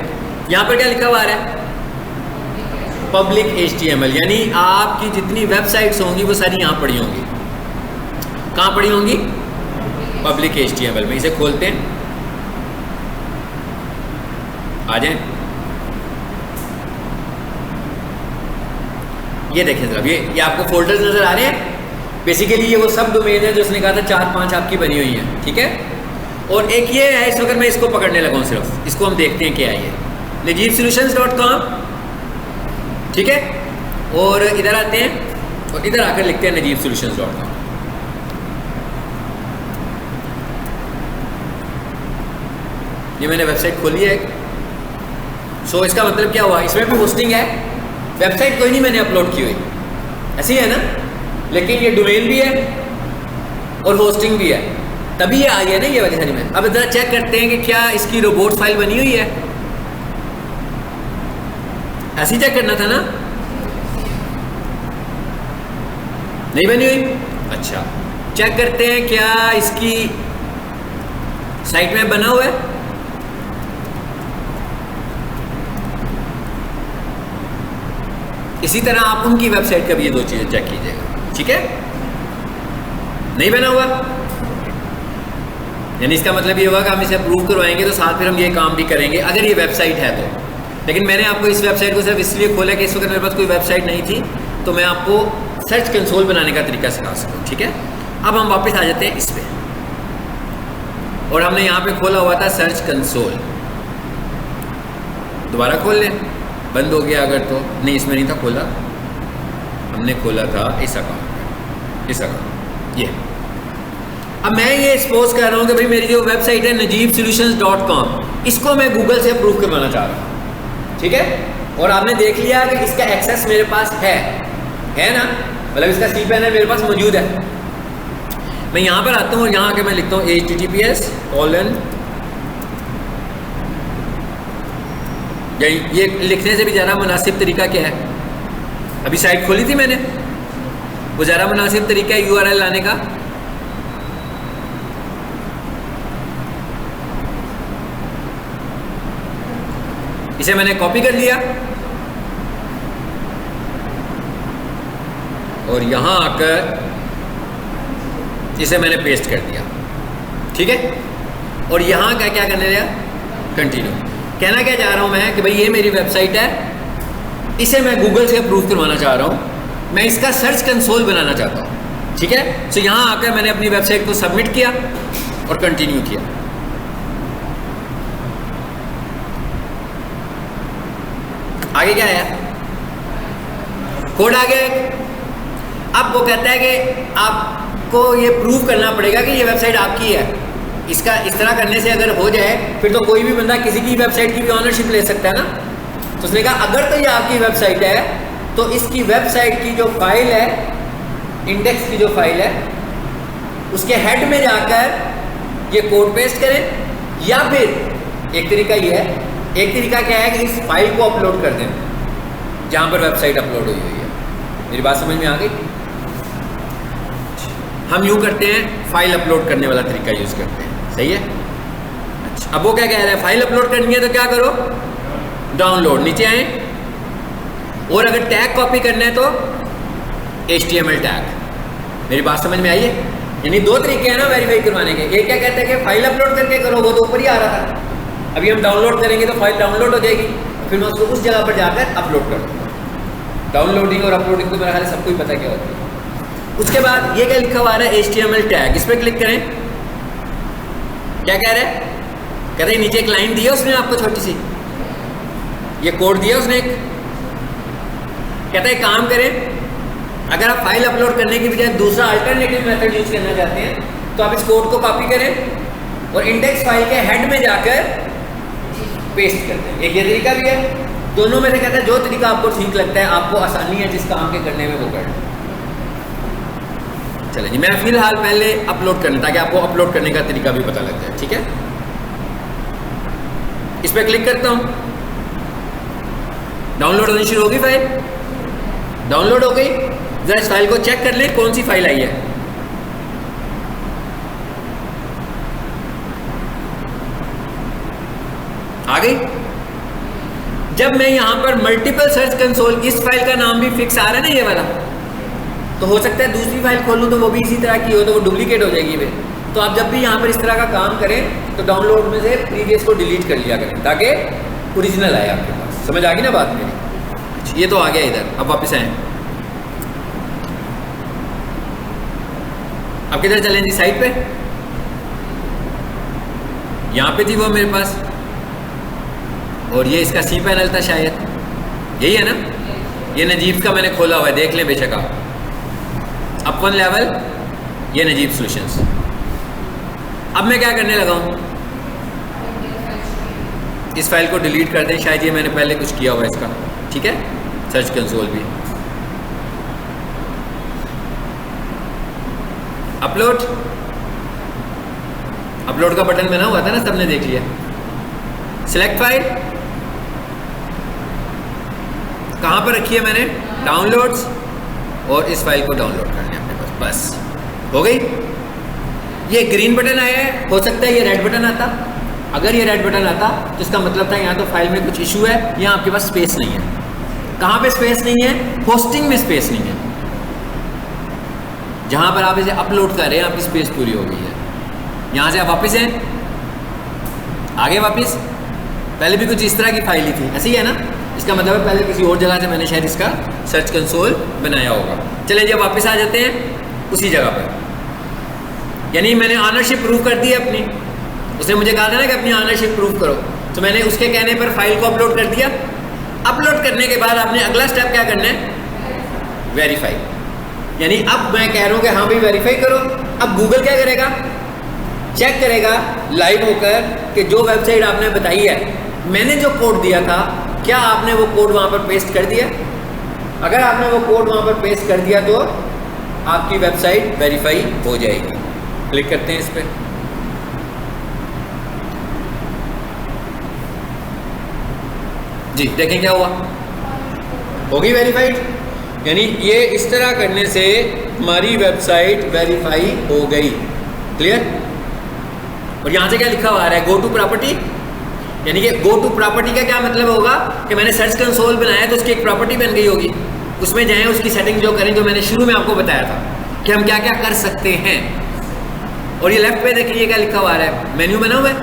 यहां पर क्या लिखा हुआ आ रहा है? पब्लिक HTML, यानी आपकी जितनी वेबसाइट्स होंगी वो सारी यहाँ पड़ी होंगी। कहाँ पड़ी होंगी? पब्लिक HTML में। इसे खोलते हैं, आ जाए। ये देखें जरा, ये आपको फोल्डर्स नजर आ रहे हैं। बेसिकली ये वो सब डोमेन है जो उसने कहा था 4-5 आपकी बनी हुई है, ठीक है। और एक ये है, इस वक्त मैं इसको पकड़ने लगा हूँ, सिर्फ इसको हम देखते हैं क्या है ये, najibsolutions.com, ठीक है। और इधर आते हैं और इधर आकर लिखते हैं najibsolutions.com। ये मैंने वेबसाइट खोली है। सो इसका मतलब क्या हुआ, इसमें भी होस्टिंग है। वेबसाइट कोई नहीं मैंने अपलोड की हुई, ऐसी है ना, लेकिन ये डोमेन भी है और होस्टिंग भी है, तभी ये आई है ना ये वाली सारी में। अब जरा चेक करते हैं कि क्या इसकी रोबोट फाइल बनी हुई है। ऐसी चेक करना था ना, नहीं बनी हुई। अच्छा, चेक करते हैं क्या इसकी साइट में बना हुआ है। इसी तरह आप उनकी वेबसाइट का भी ये दो चीजें चेक कीजिएगा, ठीक है। नहीं बना हुआ, यानी इसका मतलब ये होगा कि हम इसे अप्रूव करवाएंगे तो साथ फिर हम ये काम भी करेंगे अगर ये वेबसाइट है तो। लेकिन मैंने आपको इस वेबसाइट को सिर्फ इसलिए खोला कि इस वक्त मेरे पास कोई वेबसाइट नहीं थी, तो मैं आपको सर्च कंसोल बनाने का तरीका सिखा सकूँ, ठीक है। अब हम वापस आ जाते हैं इस पे, और हमने यहाँ पे खोला हुआ था सर्च कंसोल। दोबारा खोल लें, बंद हो गया अगर तो, नहीं इसमें नहीं था खोला, हमने खोला था इस अकाउंट, इस अकाउंट ये। अब मैं ये एक्सपोज कर रहा हूँ कि भाई मेरी जो वेबसाइट है najibsolutions.com, इसको मैं गूगल से अप्रूव करवाना चाह रहा हूँ, ठीक है। और आपने देख लिया कि इसका एक्सेस मेरे पास है ना, मतलब इसका cPanel मेरे पास मौजूद है। मैं यहाँ पर आता हूँ और यहाँ आके मैं लिखता हूँ https:// ये लिखने से भी ज़्यादा मुनासिब तरीका क्या है, अभी साइट खोली थी मैंने, वो ज़्यादा मुनासिब तरीका है URL लाने का। इसे मैंने कॉपी कर लिया और यहां आकर इसे मैंने पेस्ट कर दिया, ठीक है। और यहां क्या क्या करने दिया, कंटिन्यू। कहना क्या चाह रहा हूं मैं कि भाई ये मेरी वेबसाइट है, इसे मैं गूगल से अप्रूव करवाना चाह रहा हूं, मैं इसका सर्च कंसोल बनाना चाहता हूं, ठीक है। सो यहां आकर मैंने अपनी वेबसाइट को सबमिट किया और कंटिन्यू किया। आगे क्या है, कोड आ गया। अब वो कहता है कि आपको ये प्रूव करना पड़ेगा कि ये वेबसाइट आपकी है। इसका इस तरह करने से अगर हो जाए फिर तो कोई भी बंदा किसी की वेबसाइट की भी ऑनरशिप ले सकता है ना। तो उसने कहा अगर तो ये आपकी वेबसाइट है तो इसकी वेबसाइट की जो फाइल है, इंडेक्स की जो फाइल है, उसके हेड में जाकर ये कोड पेस्ट करें, या फिर एक तरीका ये है, एक तरीका क्या है कि इस फाइल को अपलोड कर दें जहां पर वेबसाइट अपलोड हुई हुई है। मेरी बात समझ में आ गई। हम यूं करते हैं, फाइल अपलोड करने वाला तरीका यूज करते हैं, सही है। अच्छा, अब वो क्या कह रहा है, फाइल अपलोड करनी है तो क्या करो, डाउनलोड, नीचे आए, और अगर टैग कॉपी करना है तो HTML टैग। मेरी बात समझ में आई है। यानी दो तरीके हैं ना वेरीफाई करवाने के। एक क्या कहता है कि फाइल अपलोड करके करो, वो तो ऊपर ही आ रहा था, अभी हम डाउनलोड करेंगे तो फाइल डाउनलोड हो जाएगी, फिर मैं उसको उस जगह पर जाकर अपलोड कर दूँगा। डाउनलोडिंग और अपलोडिंग तो मेरा ख्याल सबको ही पता क्या होता है। उसके बाद ये क्या लिखा हुआ है, HTML टैग, इस पर क्लिक करें। क्या कह रहे हैं, कहते हैं नीचे एक लाइन दी है उसने आपको छोटी सी, ये कोड दिया उसने एक, कहता है काम करें, अगर आप फाइल अपलोड करने की बजाय दूसरा अल्टरनेटिव मेथड यूज करना चाहते हैं तो आप इस कोड को कॉपी करें और इंडेक्स फाइल के हेड में जाकर पेस्ट करते हैं। एक ये तरीका भी है, दोनों में से कहता है जो तरीका आपको ठीक लगता है, आपको आसानी है जिस काम के करने में वो कर। चलिए जी, मैं फिलहाल पहले अपलोड करने, ताकि आपको अपलोड करने का तरीका भी पता लग जाए, ठीक है। इस पर क्लिक करता हूं, डाउनलोड होनी शुरू होगी, फाइल डाउनलोड हो गई। जरा इस फाइल को चेक कर ले कौन सी फाइल आई है। आ गई। जब मैं यहाँ पर मल्टीपल सर्च कंसोल, इस फाइल का नाम भी फिक्स आ रहा है ना ये वाला, तो हो सकता है दूसरी फाइल खोलूँ तो वो भी इसी तरह की हो, तो वो डुप्लीकेट हो जाएगी वे। तो आप जब भी यहाँ पर इस तरह का काम करें तो डाउनलोड में से प्रीवियस को डिलीट कर लिया करें ताकि ओरिजिनल आए आपके पास। समझ आ गई ना बात मेरी? ये तो आ गया इधर, अब वापस आए, अब किधर चलें जी? साइड पे, यहाँ पे थी वो मेरे पास, और ये इसका सी पैनल था शायद, यही है ना? ये नजीब का मैंने खोला हुआ है, देख लें बेशक आप। अप वन लेवल, ये नजीब सॉल्यूशंस। अब मैं क्या करने लगा हूँ, इस फाइल को डिलीट कर दें, शायद ये मैंने पहले कुछ किया हुआ है इसका, ठीक है? सर्च कंसोल भी अपलोड, अपलोड का बटन बना हुआ था ना, सबने देख लिया। सिलेक्ट फाइल कहाँ पर रखी है मैंने? डाउनलोड्स, और इस फाइल को डाउनलोड करने अपने पास, बस हो गई। ये ग्रीन बटन आया है, हो सकता है ये रेड बटन आता। अगर ये रेड बटन आता तो इसका मतलब था यहाँ तो फाइल में कुछ इशू है, यहाँ आपके पास स्पेस नहीं है। कहाँ पे स्पेस नहीं है? होस्टिंग में स्पेस नहीं है। जहाँ पर आप इसे अपलोड कर रहे हैं आपकी स्पेस पूरी हो गई है। यहाँ से आप वापस हैं, आगे वापस, पहले भी कुछ इस तरह की फाइल ही थी, ऐसी है ना? इसका मतलब है पहले किसी और जगह से मैंने शायद इसका सर्च कंसोल बनाया होगा। चलिए जब वापस आ जाते हैं उसी जगह पर, यानी मैंने ऑनरशिप प्रूव कर दी अपनी। उसने मुझे कहा था ना कि अपनी ऑनरशिप प्रूव करो, तो मैंने उसके कहने पर फाइल को अपलोड कर दिया। अपलोड करने के बाद आपने अगला स्टेप क्या करना है? वेरीफाई। यानी अब मैं कह रहा हूँ कि हाँ भाई वेरीफाई करो। अब गूगल क्या करेगा? चेक करेगा लाइव होकर कि जो वेबसाइट आपने बताई है, मैंने जो कोड दिया था, क्या आपने वो कोड वहाँ पर पेस्ट कर दिया? अगर आपने वो कोड वहाँ पर पेस्ट कर दिया तो आपकी वेबसाइट वेरीफाई हो जाएगी। क्लिक करते हैं इस पर, जी देखें क्या हुआ, होगी वेरीफाइड। यानी ये इस तरह करने से हमारी वेबसाइट वेरीफाई हो गई। क्लियर? और यहाँ से क्या लिखा हुआ आ रहा है? Go to property. यानी कि गो टू प्रॉपर्टी का क्या मतलब होगा कि मैंने सर्च कंसोल बनाया तो उसकी एक प्रॉपर्टी बन गई होगी, उसमें जाएं, उसकी सेटिंग जो करें, जो मैंने शुरू में आपको बताया था कि हम क्या क्या कर सकते हैं। और ये लेफ्ट पे देखिए क्या लिखा हुआ आ रहा है, मेन्यू बना हुआ है।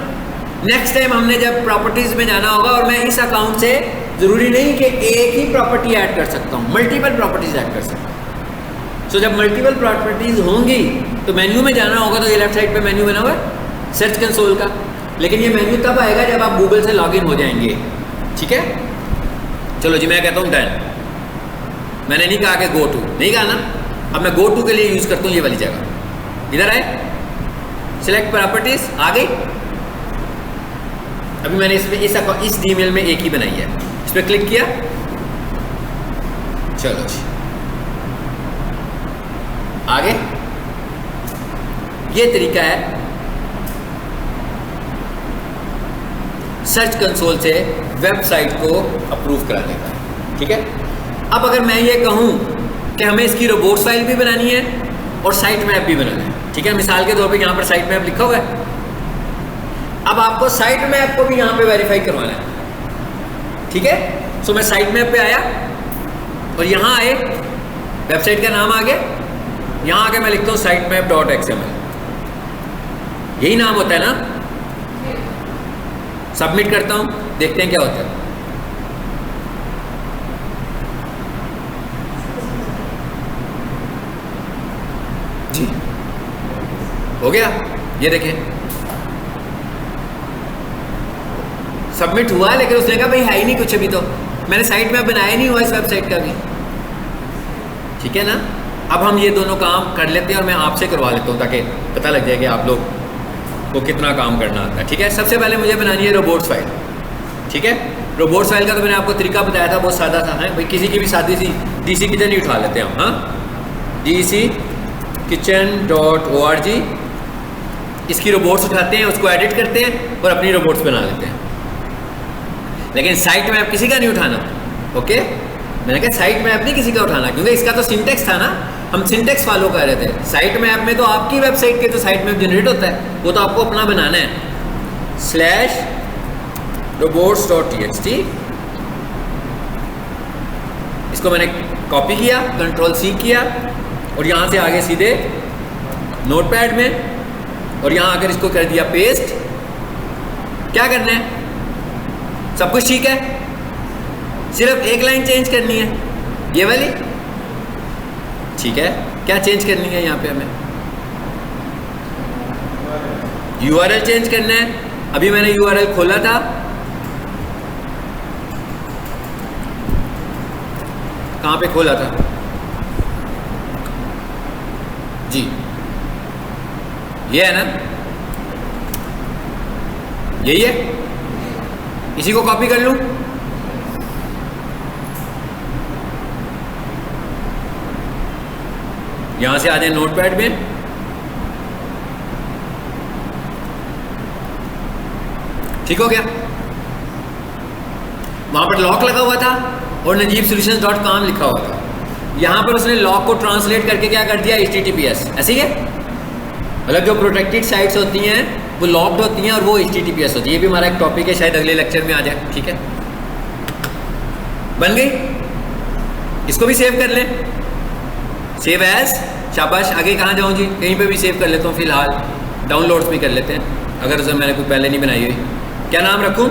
नेक्स्ट टाइम हमने जब प्रॉपर्टीज में जाना होगा, और मैं इस अकाउंट से जरूरी नहीं कि एक ही प्रॉपर्टी ऐड कर सकता हूँ, मल्टीपल प्रॉपर्टीज ऐड कर सकता हूँ। सो जब मल्टीपल प्रॉपर्टीज होंगी तो मेन्यू में जाना होगा, तो ये लेफ्ट साइड पे मेन्यू बना हुआ है सर्च कंसोल का। लेकिन ये मेन्यू तब आएगा जब आप गूगल से लॉगिन हो जाएंगे। ठीक है, चलो जी मैं कहता हूँ डन। मैंने नहीं कहा कि गो टू, नहीं कहा ना। अब मैं गो टू के लिए यूज करता हूँ ये वाली जगह। इधर आए, सिलेक्ट प्रॉपर्टीज, आ गई। अभी मैंने इसमें इस ईमेल में एक ही बनाई है, इस पर क्लिक किया। चलो जी आगे। ये तरीका है सर्च कंसोल से वेबसाइट को अप्रूव कराने का। ठीक है, अब अगर मैं ये कहूं कि हमें इसकी रोबोट्स फाइल भी बनानी है और साइट मैप भी बनाना है। ठीक है, मिसाल के तौर पे यहाँ पर साइट मैप लिखा हुआ है। अब आपको साइट मैप को भी यहाँ पे वेरीफाई करवाना है। ठीक है, सो मैं साइट मैप पे आया और यहाँ आए, वेबसाइट का नाम आ गया। यहाँ आके मैं लिखता हूँ साइट मैप .xml, यही नाम होता है ना। सबमिट करता हूँ, देखते हैं क्या होता है। जी हो गया, ये देखें सबमिट हुआ। लेकिन उसने कहा भाई है ही नहीं कुछ अभी, तो मैंने साइट मैप बनाया नहीं हुआ इस वेबसाइट का भी। ठीक है ना। अब हम ये दोनों काम कर लेते हैं और मैं आपसे करवा लेता हूँ ताकि पता लग जाए कि आप लोग को कितना काम करना आता है। ठीक है, सबसे पहले मुझे बनानी है रोबोट्स फाइल। ठीक है, रोबोट्स फाइल का तो मैंने आपको तरीका बताया था, बहुत सादा था। है भाई, किसी की भी सादी सी DC किचन ही उठा लेते हैं हम। हाँ, DC kitchen.org, इसकी रोबोट्स उठाते हैं, उसको एडिट करते हैं और अपनी रोबोट्स बना लेते हैं। लेकिन साइट मैप किसी का नहीं उठाना। ओके, मैंने कहा साइट मैप नहीं किसी का उठाना, क्योंकि इसका तो सिंटेक्स था ना, हम सिंटेक्स फॉलो कर रहे थे। साइट मैप में तो आपकी वेबसाइट के तो साइट मैप जनरेट होता है, वो तो आपको अपना बनाना है। /robots.txt इसको मैंने कॉपी किया, कंट्रोल C किया और यहाँ से आगे सीधे नोटपैड में और यहाँ आकर इसको कर दिया पेस्ट। क्या करना है, सब कुछ ठीक है, सिर्फ एक लाइन चेंज करनी है, ये वाली। ठीक है, क्या चेंज करनी है यहाँ पे हमें, URL चेंज करना है। अभी मैंने URL खोला था, कहाँ पे खोला था जी, ये है ना, यही है, इसी को कॉपी कर लूं। यहां से आ जाए नोटपैड में, ठीक हो गया। वहां पर लॉक लगा हुआ था और najibsolutions.com लिखा हुआ था। यहां पर उसने लॉक को ट्रांसलेट करके क्या कर दिया, HTTPS। ऐसे ही है, मतलब जो प्रोटेक्टेड साइट्स होती हैं वो लॉक्ड होती हैं और वो HTTPS होती है। ये भी हमारा एक टॉपिक है, शायद अगले लेक्चर में आ जाए। ठीक है, बन गई, इसको भी सेव कर लें, सेव एज। शाबाश, आगे कहाँ जाऊँ जी, कहीं पे भी सेव कर लेता हूँ। फिलहाल डाउनलोड्स भी कर लेते हैं, अगर उसे मैंने कोई पहले नहीं बनाई हुई। क्या नाम रखूँ,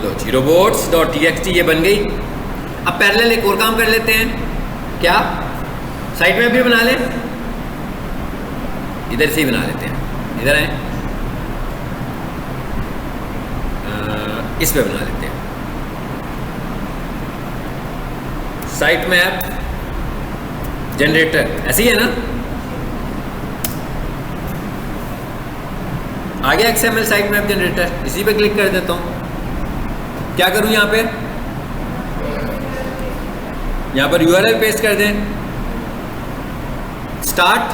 लो जी, robots.txt, ये बन गई। अब पैरेलल एक और काम कर लेते हैं, क्या, साइट में भी बना लें, इधर से ही बना लेते हैं, इधर आए, इस पे बना लेते हैं। साइट मैप जनरेटर, ऐसे ही है ना, आ गया XML साइट मैप जनरेटर। इसी पे क्लिक कर देता हूँ। क्या करूँ यहाँ पे, यहाँ पर URL पेस्ट कर दें, स्टार्ट,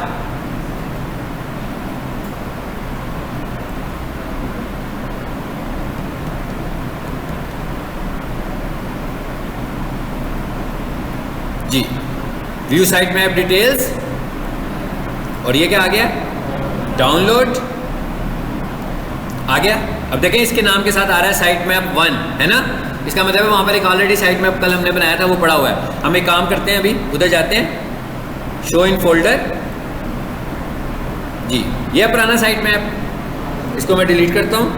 जी, व्यू साइट मैप डिटेल्स, और ये क्या आ गया, डाउनलोड आ गया। अब देखें इसके नाम के साथ आ रहा है साइट मैप 1, है ना, इसका मतलब है वहाँ पर एक ऑलरेडी साइट मैप कल हमने बनाया था, वो पड़ा हुआ है। हम एक काम करते हैं, अभी उधर जाते हैं, शो इन फोल्डर, जी, ये है पुराना साइट मैप, इसको मैं डिलीट करता हूँ।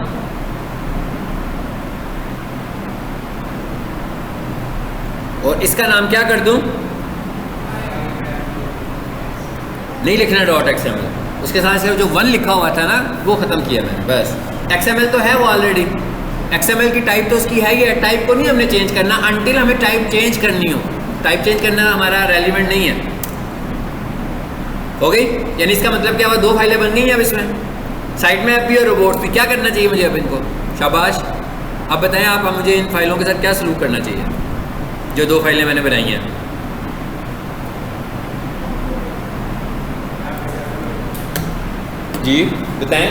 और इसका नाम क्या कर दूँ, नहीं लिखना .xml, उसके साथ से जो 1 लिखा हुआ था ना वो ख़त्म किया मैंने, बस। XML तो है वो ऑलरेडी, XML की टाइप तो उसकी है ही है, टाइप को नहीं हमने चेंज करना अनटिल हमें टाइप चेंज करनी हो। टाइप चेंज करना हमारा रेलिवेंट नहीं है। हो गई, यानी इसका मतलब क्या हुआ, 2 फाइलें बन गई हैं अब इसमें, साइट में भी और रोबोट्स भी। क्या करना चाहिए मुझे अब इनको, शाबाश। अब बताएं आप मुझे इन फाइलों के साथ क्या सलूक करना चाहिए, जो 2 फाइलें मैंने बनाई हैं। जी बताएं।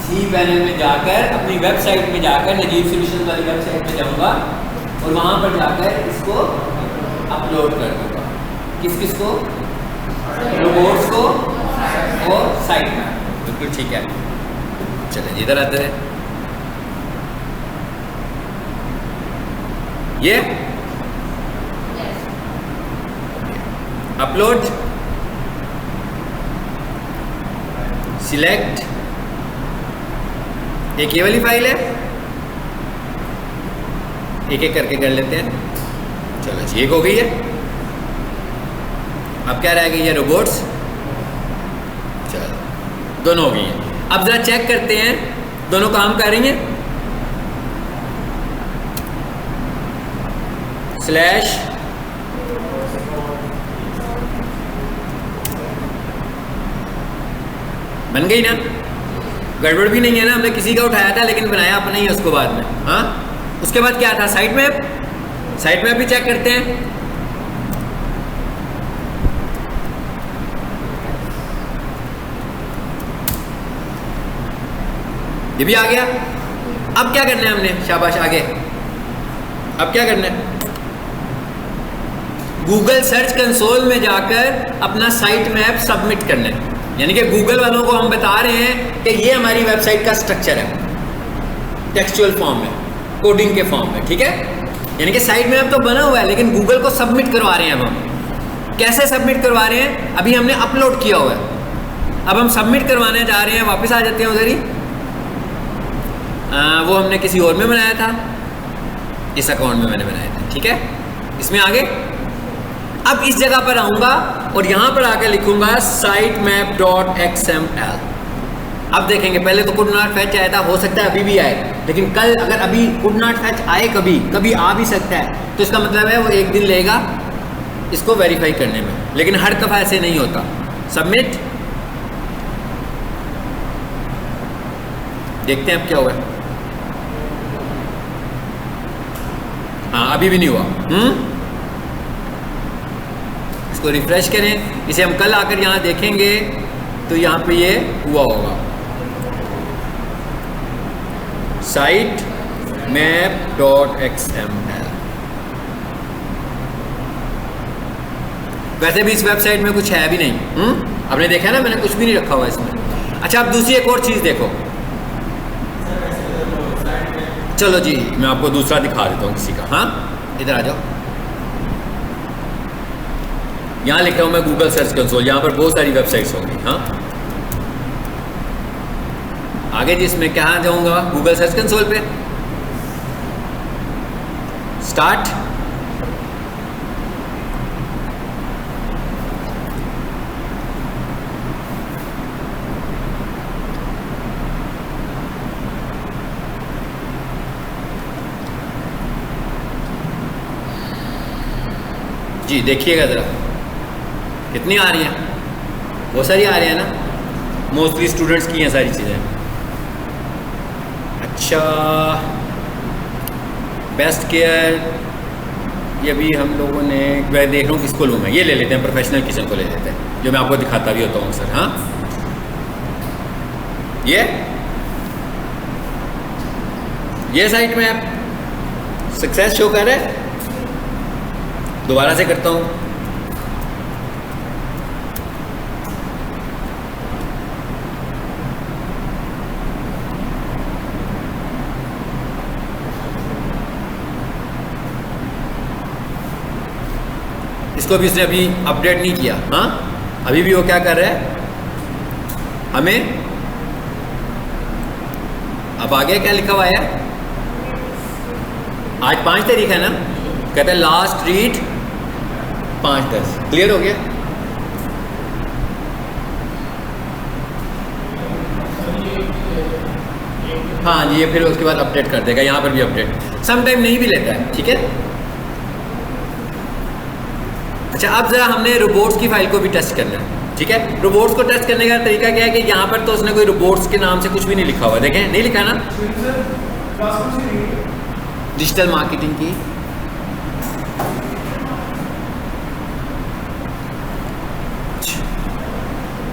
सी पैनल में जाकर, अपनी वेबसाइट में जाकर, नजीब सॉल्यूशंस वाली वेबसाइट में जाऊंगा और वहां पर जाकर इसको अपलोड कर दूंगा। किस को, रोबोट्स को और साइट में। बिल्कुल ठीक है, चले इधर आते हैं। ये अपलोड, सिलेक्ट, एक ये वाली फाइल है, एक एक करके कर लेते हैं। चलो जी, एक हो गई है। अब क्या रह गई है, रोबोट्स। चलो दोनों हो गई हैं। अब जरा चेक करते हैं दोनों काम कर रही हैं। स्लैश बन गई ना, गड़बड़ भी नहीं है ना, हमने किसी का उठाया था लेकिन बनाया अपना ही है उसको बाद में। हाँ, उसके बाद क्या था, साइट मैप। साइट मैप भी चेक करते हैं। ये भी आ गया। अब क्या करना है हमने, शाबाश आगे। अब क्या करना है, गूगल सर्च कंसोल में जाकर अपना साइट मैप सबमिट करना है। यानी कि गूगल वालों को हम बता रहे हैं कि ये हमारी वेबसाइट का स्ट्रक्चर है। टेक्सचुअल फॉर्म में, कोडिंग के फॉर्म में, ठीक है। यानी कि साइट मैप तो बना हुआ है लेकिन गूगल को सबमिट करवा रहे हैं। अब हम कैसे सबमिट करवा रहे हैं, अभी हमने अपलोड किया हुआ है, अब हम सबमिट करवाने जा रहे हैं। वापस आ जाते हैं उधर ही, वो हमने किसी और में बनाया था, इस अकाउंट में मैंने बनाया था, ठीक है। इसमें आगे अब इस जगह पर आऊंगा और यहां पर आकर लिखूंगा sitemap.xml। अब देखेंगे, पहले तो कुड नॉट फैच आया था, हो सकता है अभी भी आए, लेकिन कल अगर अभी कुड नॉट फैच आए, कभी कभी आ भी सकता है, तो इसका मतलब है वो एक दिन लेगा इसको वेरीफाई करने में, लेकिन हर दफा ऐसे नहीं होता। सबमिट, देखते हैं अब क्या हुआ। हाँ, अभी भी नहीं हुआ। इसको रिफ्रेश करें, इसे हम कल आकर यहाँ देखेंगे तो यहाँ पे ये हुआ होगा, sitemap.xml। वैसे भी इस वेबसाइट में कुछ है भी नहीं, आपने देखा ना, मैंने कुछ भी नहीं रखा हुआ इसमें। अच्छा, अब दूसरी एक और चीज़ देखो, चलो जी मैं आपको दूसरा दिखा देता हूँ किसी का। हाँ, इधर आ जाओ। यहाँ लिख रहा हूँ मैं गूगल सर्च कंसोल, यहाँ पर बहुत सारी वेबसाइट्स होंगी। हाँ, आगे जिसमें कहाँ जाऊँगा, गूगल सर्च कंसोल पे, स्टार्ट। जी देखिएगा ज़रा कितनी आ रही है, बहुत सारी आ रही है ना, मोस्टली स्टूडेंट्स की हैं सारी चीज़ें। अच्छा, बेस्ट केयर, ये भी हम लोगों ने, मैं देख रहा हूँ किसको लूँ मैं, ये ले लेते हैं, प्रोफेशनल किचन को ले लेते हैं, जो मैं आपको दिखाता भी होता हूँ सर। हाँ, ये साइट में आप सक्सेस शो कर रहे हैं। दोबारा से करता हूँ, इसको भी उसने अभी अपडेट नहीं किया। हाँ, अभी भी वो क्या कर रहा है, हमें अब आगे क्या लिखा हुआ है, आज 5 तारीख है ना, कहते हैं लास्ट रीड 5/10। क्लियर हो गया। हाँ जी, ये फिर उसके बाद अपडेट कर देगा, यहाँ पर भी अपडेट सम टाइम नहीं भी लेता है, ठीक है। अच्छा, अब जरा हमने रोबोट्स की फाइल को भी टेस्ट करना है, ठीक है। रोबोट्स को टेस्ट करने का तरीका क्या है कि यहाँ पर तो उसने कोई रोबोट्स के नाम से कुछ भी नहीं लिखा हुआ, देखें, नहीं लिखा ना, डिजिटल मार्केटिंग की।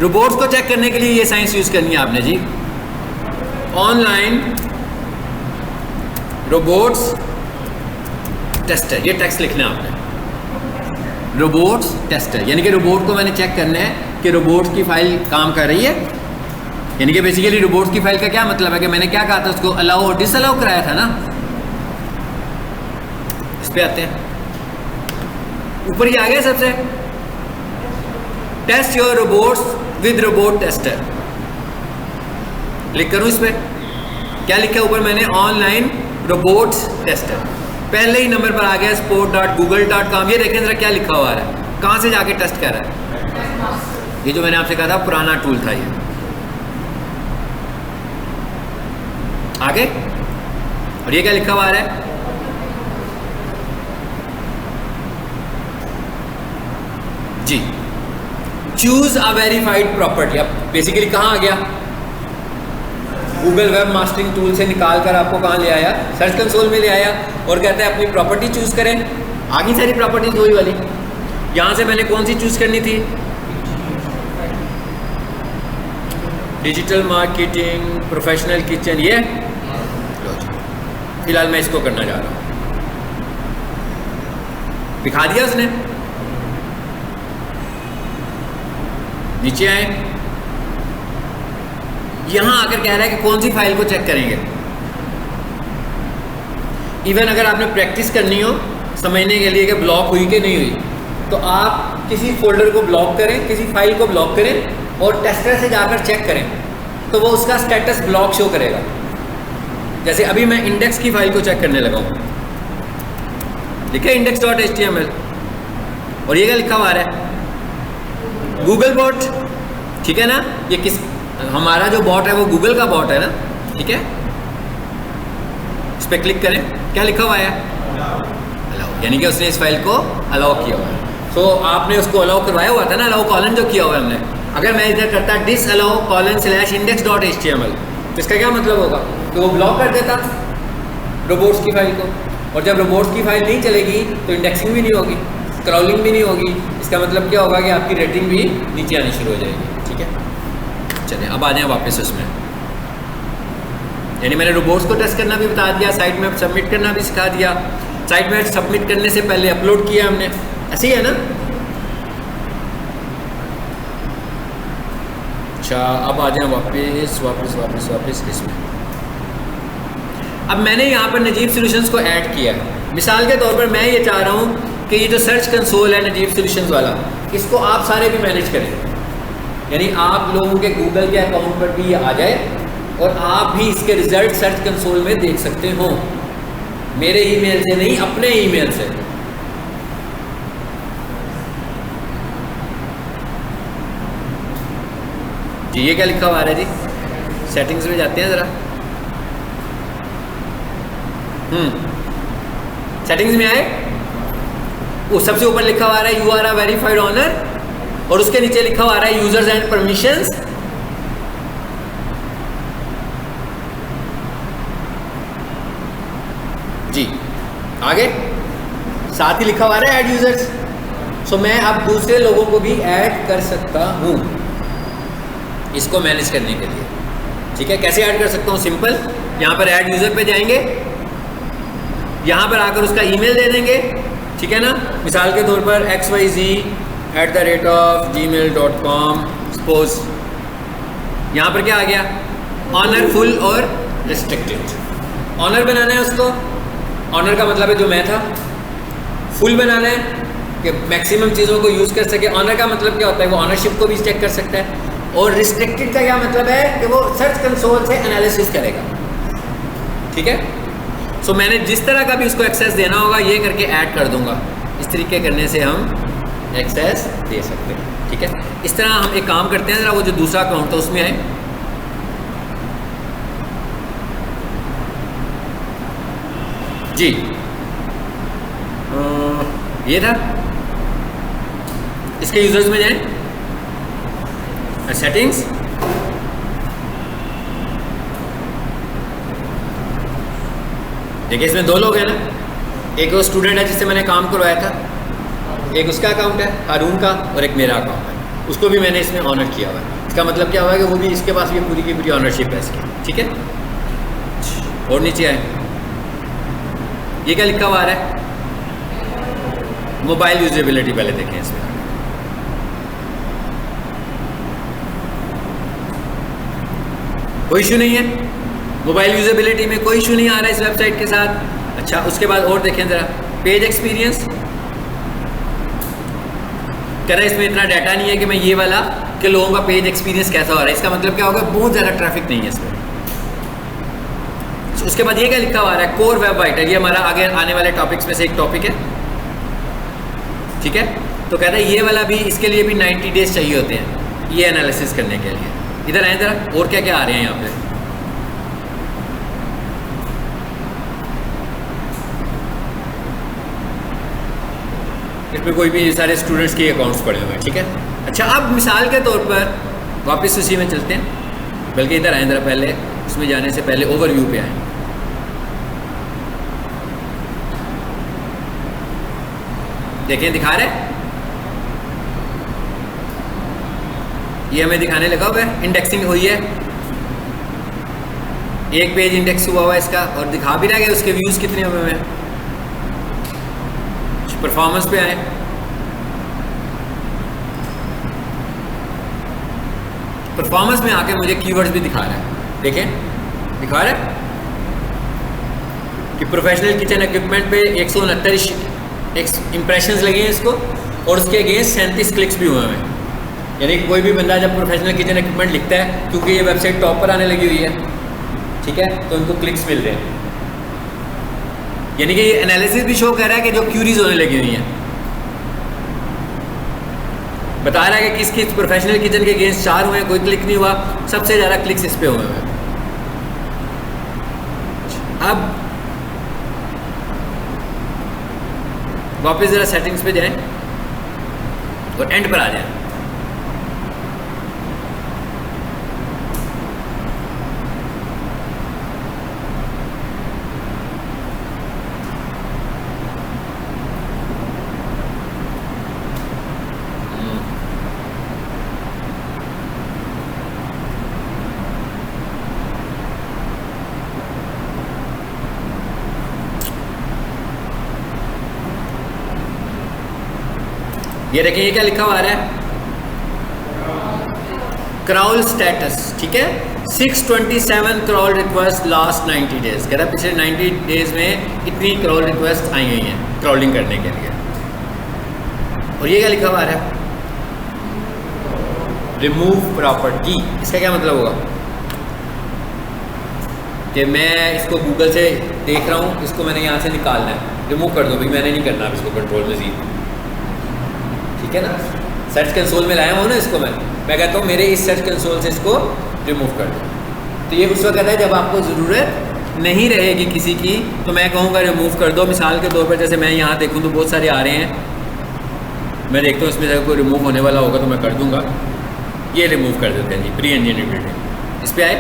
रोबोट्स को चेक करने के लिए ये साइंस यूज करनी है आपने जी, ऑनलाइन रोबोट्स टेस्टर, ये टेक्स्ट लिखना है आपने, रोबोट्स टेस्टर, यानी कि रोबोट को मैंने चेक करना है कि रोबोट्स की फाइल काम कर रही है। यानी कि बेसिकली रोबोट्स की फाइल का क्या मतलब है कि मैंने क्या कहा था, उसको अलाउ और डिसअलाउ कराया था ना। इस पे आते हैं, ऊपर ही आ गया सबसे, test your robots with robot tester. Click करूं इस पर, क्या लिखा है ऊपर मैंने, ऑनलाइन रोबोट्स टेस्टर, पहले ही नंबर पर आ गया support.google.com। ये देखें जरा क्या लिखा हुआ है, कहां से जाके टेस्ट कर रहा है, ये जो मैंने आपसे कहा था पुराना टूल था ये। आगे, और ये क्या लिखा हुआ है, जी चूज अ वेरीफाइड प्रॉपर्टी। अब बेसिकली कहाँ आ गया, गूगल वेब मास्टरिंग टूल से निकाल कर आपको कहाँ ले आया, सर्च कंसोल में ले आया, और कहता है अपनी प्रॉपर्टी चूज करें। आगे सारी प्रॉपर्टीज वही वाली, यहाँ से मैंने कौन सी चूज करनी थी, डिजिटल मार्केटिंग, प्रोफेशनल किचन, ये फिलहाल मैं इसको करना चाह रहा हूँ। दिखा दिया उसने, नीचे आए, यहां आकर कह रहा है कि कौन सी फाइल को चेक करेंगे, इवन अगर आपने प्रैक्टिस करनी हो समझने के लिए कि ब्लॉक हुई कि नहीं हुई, तो आप किसी फोल्डर को ब्लॉक करें, किसी फाइल को ब्लॉक करें और टेस्टर से जाकर चेक करें, तो वो उसका स्टेटस ब्लॉक शो करेगा। जैसे अभी मैं इंडेक्स की फाइल को चेक करने लगा हूँ, लिखा index.html, और ये क्या लिखा हुआ आ रहा है, गूगल बॉट, ठीक है ना। ये किस, हमारा जो बॉट है वो गूगल का बॉट है ना, ठीक है। इस पर क्लिक करें, क्या लिखा हुआ है, अलाउ, यानी कि उसने इस फाइल को अलाउ किया हुआ है। सो आपने उसको अलाउ करवाया हुआ था ना, अलाउ कॉलन जो किया हुआ है हमने। अगर मैं इधर करता disallow:/index.html, तो इसका क्या मतलब होगा, तो वो ब्लॉक कर देता रोबोट्स की फाइल को, और जब रोबोट्स की फाइल नहीं चलेगी तो इंडेक्सिंग भी नहीं होगी, स्क्रॉलिंग भी नहीं होगी। इसका मतलब क्या होगा कि आपकी रेटिंग भी नीचे आनी शुरू हो जाएगी, ठीक है। चलिए अब आ जाएं वापस उसमें, यानी मैंने रोबोट्स को टेस्ट करना भी बता दिया, साइट में सबमिट करना भी सिखा दिया, साइट में सबमिट करने से पहले अपलोड किया हमने, ऐसे ही है ना। अच्छा अब आ जाए वापस इसमें। अब मैंने यहाँ पर नजीब सॉल्यूशंस को ऐड किया है। मिसाल के तौर पर मैं ये चाह रहा हूँ कि ये जो सर्च कंसोल है नजीब सॉल्यूशंस वाला, इसको आप सारे भी मैनेज करें, यानी आप लोगों के गूगल के अकाउंट पर भी ये आ जाए और आप भी इसके रिजल्ट सर्च कंसोल में देख सकते हो, मेरे ईमेल से नहीं, अपने ईमेल से। जी ये क्या लिखा हुआ है जी, सेटिंग्स में जाते हैं ज़रा। सेटिंग्स में आए, वो सबसे ऊपर लिखा हुआ है you are a verified owner, और उसके नीचे लिखा हुआ है यूजर्स एंड परमिशंस। जी आगे साथ ही लिखा हुआ है ऐड यूजर्स। सो मैं अब दूसरे लोगों को भी ऐड कर सकता हूँ इसको मैनेज करने के लिए, ठीक है। कैसे ऐड कर सकता हूँ, सिंपल, यहाँ पर ऐड यूजर पे जाएंगे, यहाँ पर आकर उसका ईमेल दे देंगे, ठीक है ना। मिसाल के तौर पर xyz@gmail.com सपोज, यहाँ पर क्या आ गया, ऑनर, फुल और रिस्ट्रिक्टेड। ऑनर बनाना है उसको, ऑनर का मतलब है जो मैं था, फुल बनाना है कि मैक्सिमम चीज़ों को यूज़ कर सके। ऑनर का मतलब क्या होता है, वो ऑनरशिप को भी चेक कर सकता है, और रिस्ट्रिक्टेड का क्या मतलब है कि वो सर्च कंसोल से एनालिसिस करेगा, ठीक है। सो मैंने जिस तरह का भी उसको एक्सेस देना होगा ये करके ऐड कर दूंगा, इस तरीके करने से हम एक्सेस दे सकते हैं, ठीक है। इस तरह हम एक काम करते हैं, ज़रा वो जो दूसरा अकाउंट था उसमें आए, जी ये था, इसके यूजर्स में जाएं, सेटिंग्स, देखिए इसमें दो लोग हैं ना, एक वो स्टूडेंट है जिससे मैंने काम करवाया था, एक उसका अकाउंट है हारून का, और एक मेरा अकाउंट है, उसको भी मैंने इसमें ऑनर किया हुआ है। इसका मतलब क्या हुआ है कि वो भी, इसके पास भी पूरी की पूरी ऑनरशिप है इसकी, ठीक है। और नीचे आए, ये क्या लिखा हुआ है, मोबाइल यूजेबिलिटी, पहले देखें इसमें। कोई इशू नहीं है, मोबाइल यूजेबिलिटी में कोई इशू नहीं आ रहा है इस वेबसाइट के साथ। अच्छा उसके बाद और देखें ज़रा, पेज एक्सपीरियंस कह रहा है इसमें इतना डाटा नहीं है कि मैं ये वाला कि लोगों का पेज एक्सपीरियंस कैसा हो रहा है। इसका मतलब क्या होगा, बहुत ज़्यादा ट्रैफिक नहीं है इसमें। उसके बाद ये क्या लिखा हुआ है, कोर वेब वाइटर, ये हमारा आगे आने वाले टॉपिक्स में से एक टॉपिक है, ठीक है। तो कहता है ये वाला भी, इसके लिए भी 90 डेज चाहिए होते हैं ये एनालिसिस करने के लिए। इधर आए ज़रा, और क्या क्या आ रहे हैं यहाँ पे, इसमें कोई भी सारे स्टूडेंट्स के अकाउंट्स पड़े हुए हैं, ठीक है। अच्छा अब मिसाल के तौर पर वापस उसी में चलते हैं, बल्कि इधर आए ज़रा, पहले उसमें जाने से पहले ओवरव्यू पे आए। देखें दिखा रहे, ये हमें दिखाने लगा हुआ है, इंडेक्सिंग हुई है, एक पेज इंडेक्स हुआ हुआ है इसका, और दिखा भी रहा है उसके व्यूज़ कितने हुए हैं। परफॉर्मेंस पे आए, परफॉर्मेंस में आके मुझे कीवर्ड्स भी दिखा रहा है, देखें दिखा रहा है कि प्रोफेशनल किचन इक्विपमेंट पे 169 इंप्रेशंस लगे हैं इसको, और उसके अगेंस्ट 37 क्लिक्स भी हुए हैं। यानी कोई भी बंदा जब प्रोफेशनल किचन इक्विपमेंट लिखता है, क्योंकि ये वेबसाइट टॉप पर आने लगी हुई है, ठीक है, तो उनको क्लिक्स मिल रहे हैं। यानी कि ये एनालिसिस भी शो कर रहा है कि जो क्यूरीज होने लगी हुई हैं, बता रहा है कि किस किस प्रोफेशनल किचन के अगेंस्ट 4 हुए हैं, कोई क्लिक नहीं हुआ, सबसे ज़्यादा क्लिक्स इस पे हुए हैं। अब वापस ज़रा सेटिंग्स पे जाएं और एंड पर आ जाएं। ये देखिए, ये क्या लिखा हुआ आ रहा है, क्राउल स्टेटस, ठीक है, 627 क्राउल रिक्वेस्ट लास्ट 90 डेज। कह रहा है पिछले 90 डेज में इतनी क्राउल रिक्वेस्ट आई हुई हैं क्राउलिंग करने के लिए। और ये क्या लिखा हुआ आ रहा है, रिमूव प्रॉपर्टी। इसका क्या मतलब होगा कि मैं इसको गूगल से देख रहा हूँ, इसको मैंने यहाँ से निकालना है, रिमूव कर दो भाई, मैंने नहीं करना इसको कंट्रोल मजीद, ठीक है ना। सर्च कंसोल में लाया हूँ ना इसको, मैं कहता हूँ मेरे इस सर्च कंसोल से इसको रिमूव कर दो। तो ये उस वक्त कहता है जब आपको ज़रूरत नहीं रहेगी किसी की, तो मैं कहूँगा रिमूव कर दो। मिसाल के तौर पर जैसे मैं यहाँ देखूँ तो बहुत सारे आ रहे हैं, मैं देखता हूँ इसमें से कोई रिमूव होने वाला होगा तो मैं कर दूँगा। ये रिमूव कर देते हैं जी, प्री इंजीनियरिंग बिल्डिंग। इस पर आए,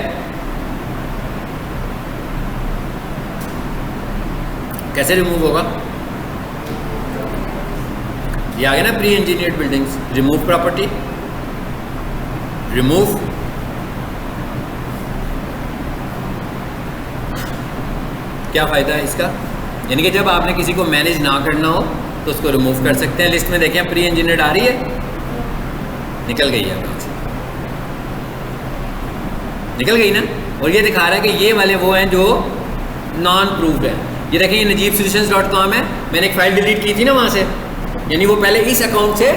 कैसे रिमूव होगा, ये आ गया ना, pre engineered buildings, remove property, remove. क्या फ़ायदा है इसका, यानी कि जब आपने किसी को मैनेज ना करना हो तो उसको रिमूव कर सकते हैं। लिस्ट में देखें प्री इंजीनियर्ड आ रही है, निकल गई है, निकल गई ना। और ये दिखा रहा है कि ये वाले वो हैं जो नॉन प्रूव्ड है। ये देखें, ये najibsolutions.com है, मैंने एक फ़ाइल डिलीट की थी ना वहाँ से, यानी वो पहले इस अकाउंट से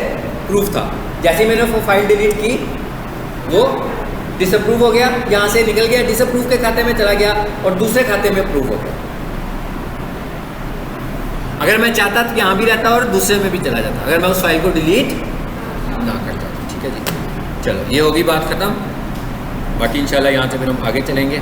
प्रूफ था। जैसे ही मैंने वो फाइल डिलीट की वो डिसअप्रूव हो गया, यहाँ से निकल गया, डिसअप्रूव के खाते में चला गया और दूसरे खाते में प्रूव हो गया। अगर मैं चाहता तो यहाँ भी रहता और दूसरे में भी चला जाता, अगर मैं उस फाइल को डिलीट ना करता। ठीक है जी, चलो ये होगी बात ख़त्म। बाकी इंशाल्लाह यहाँ से फिर हम आगे चलेंगे।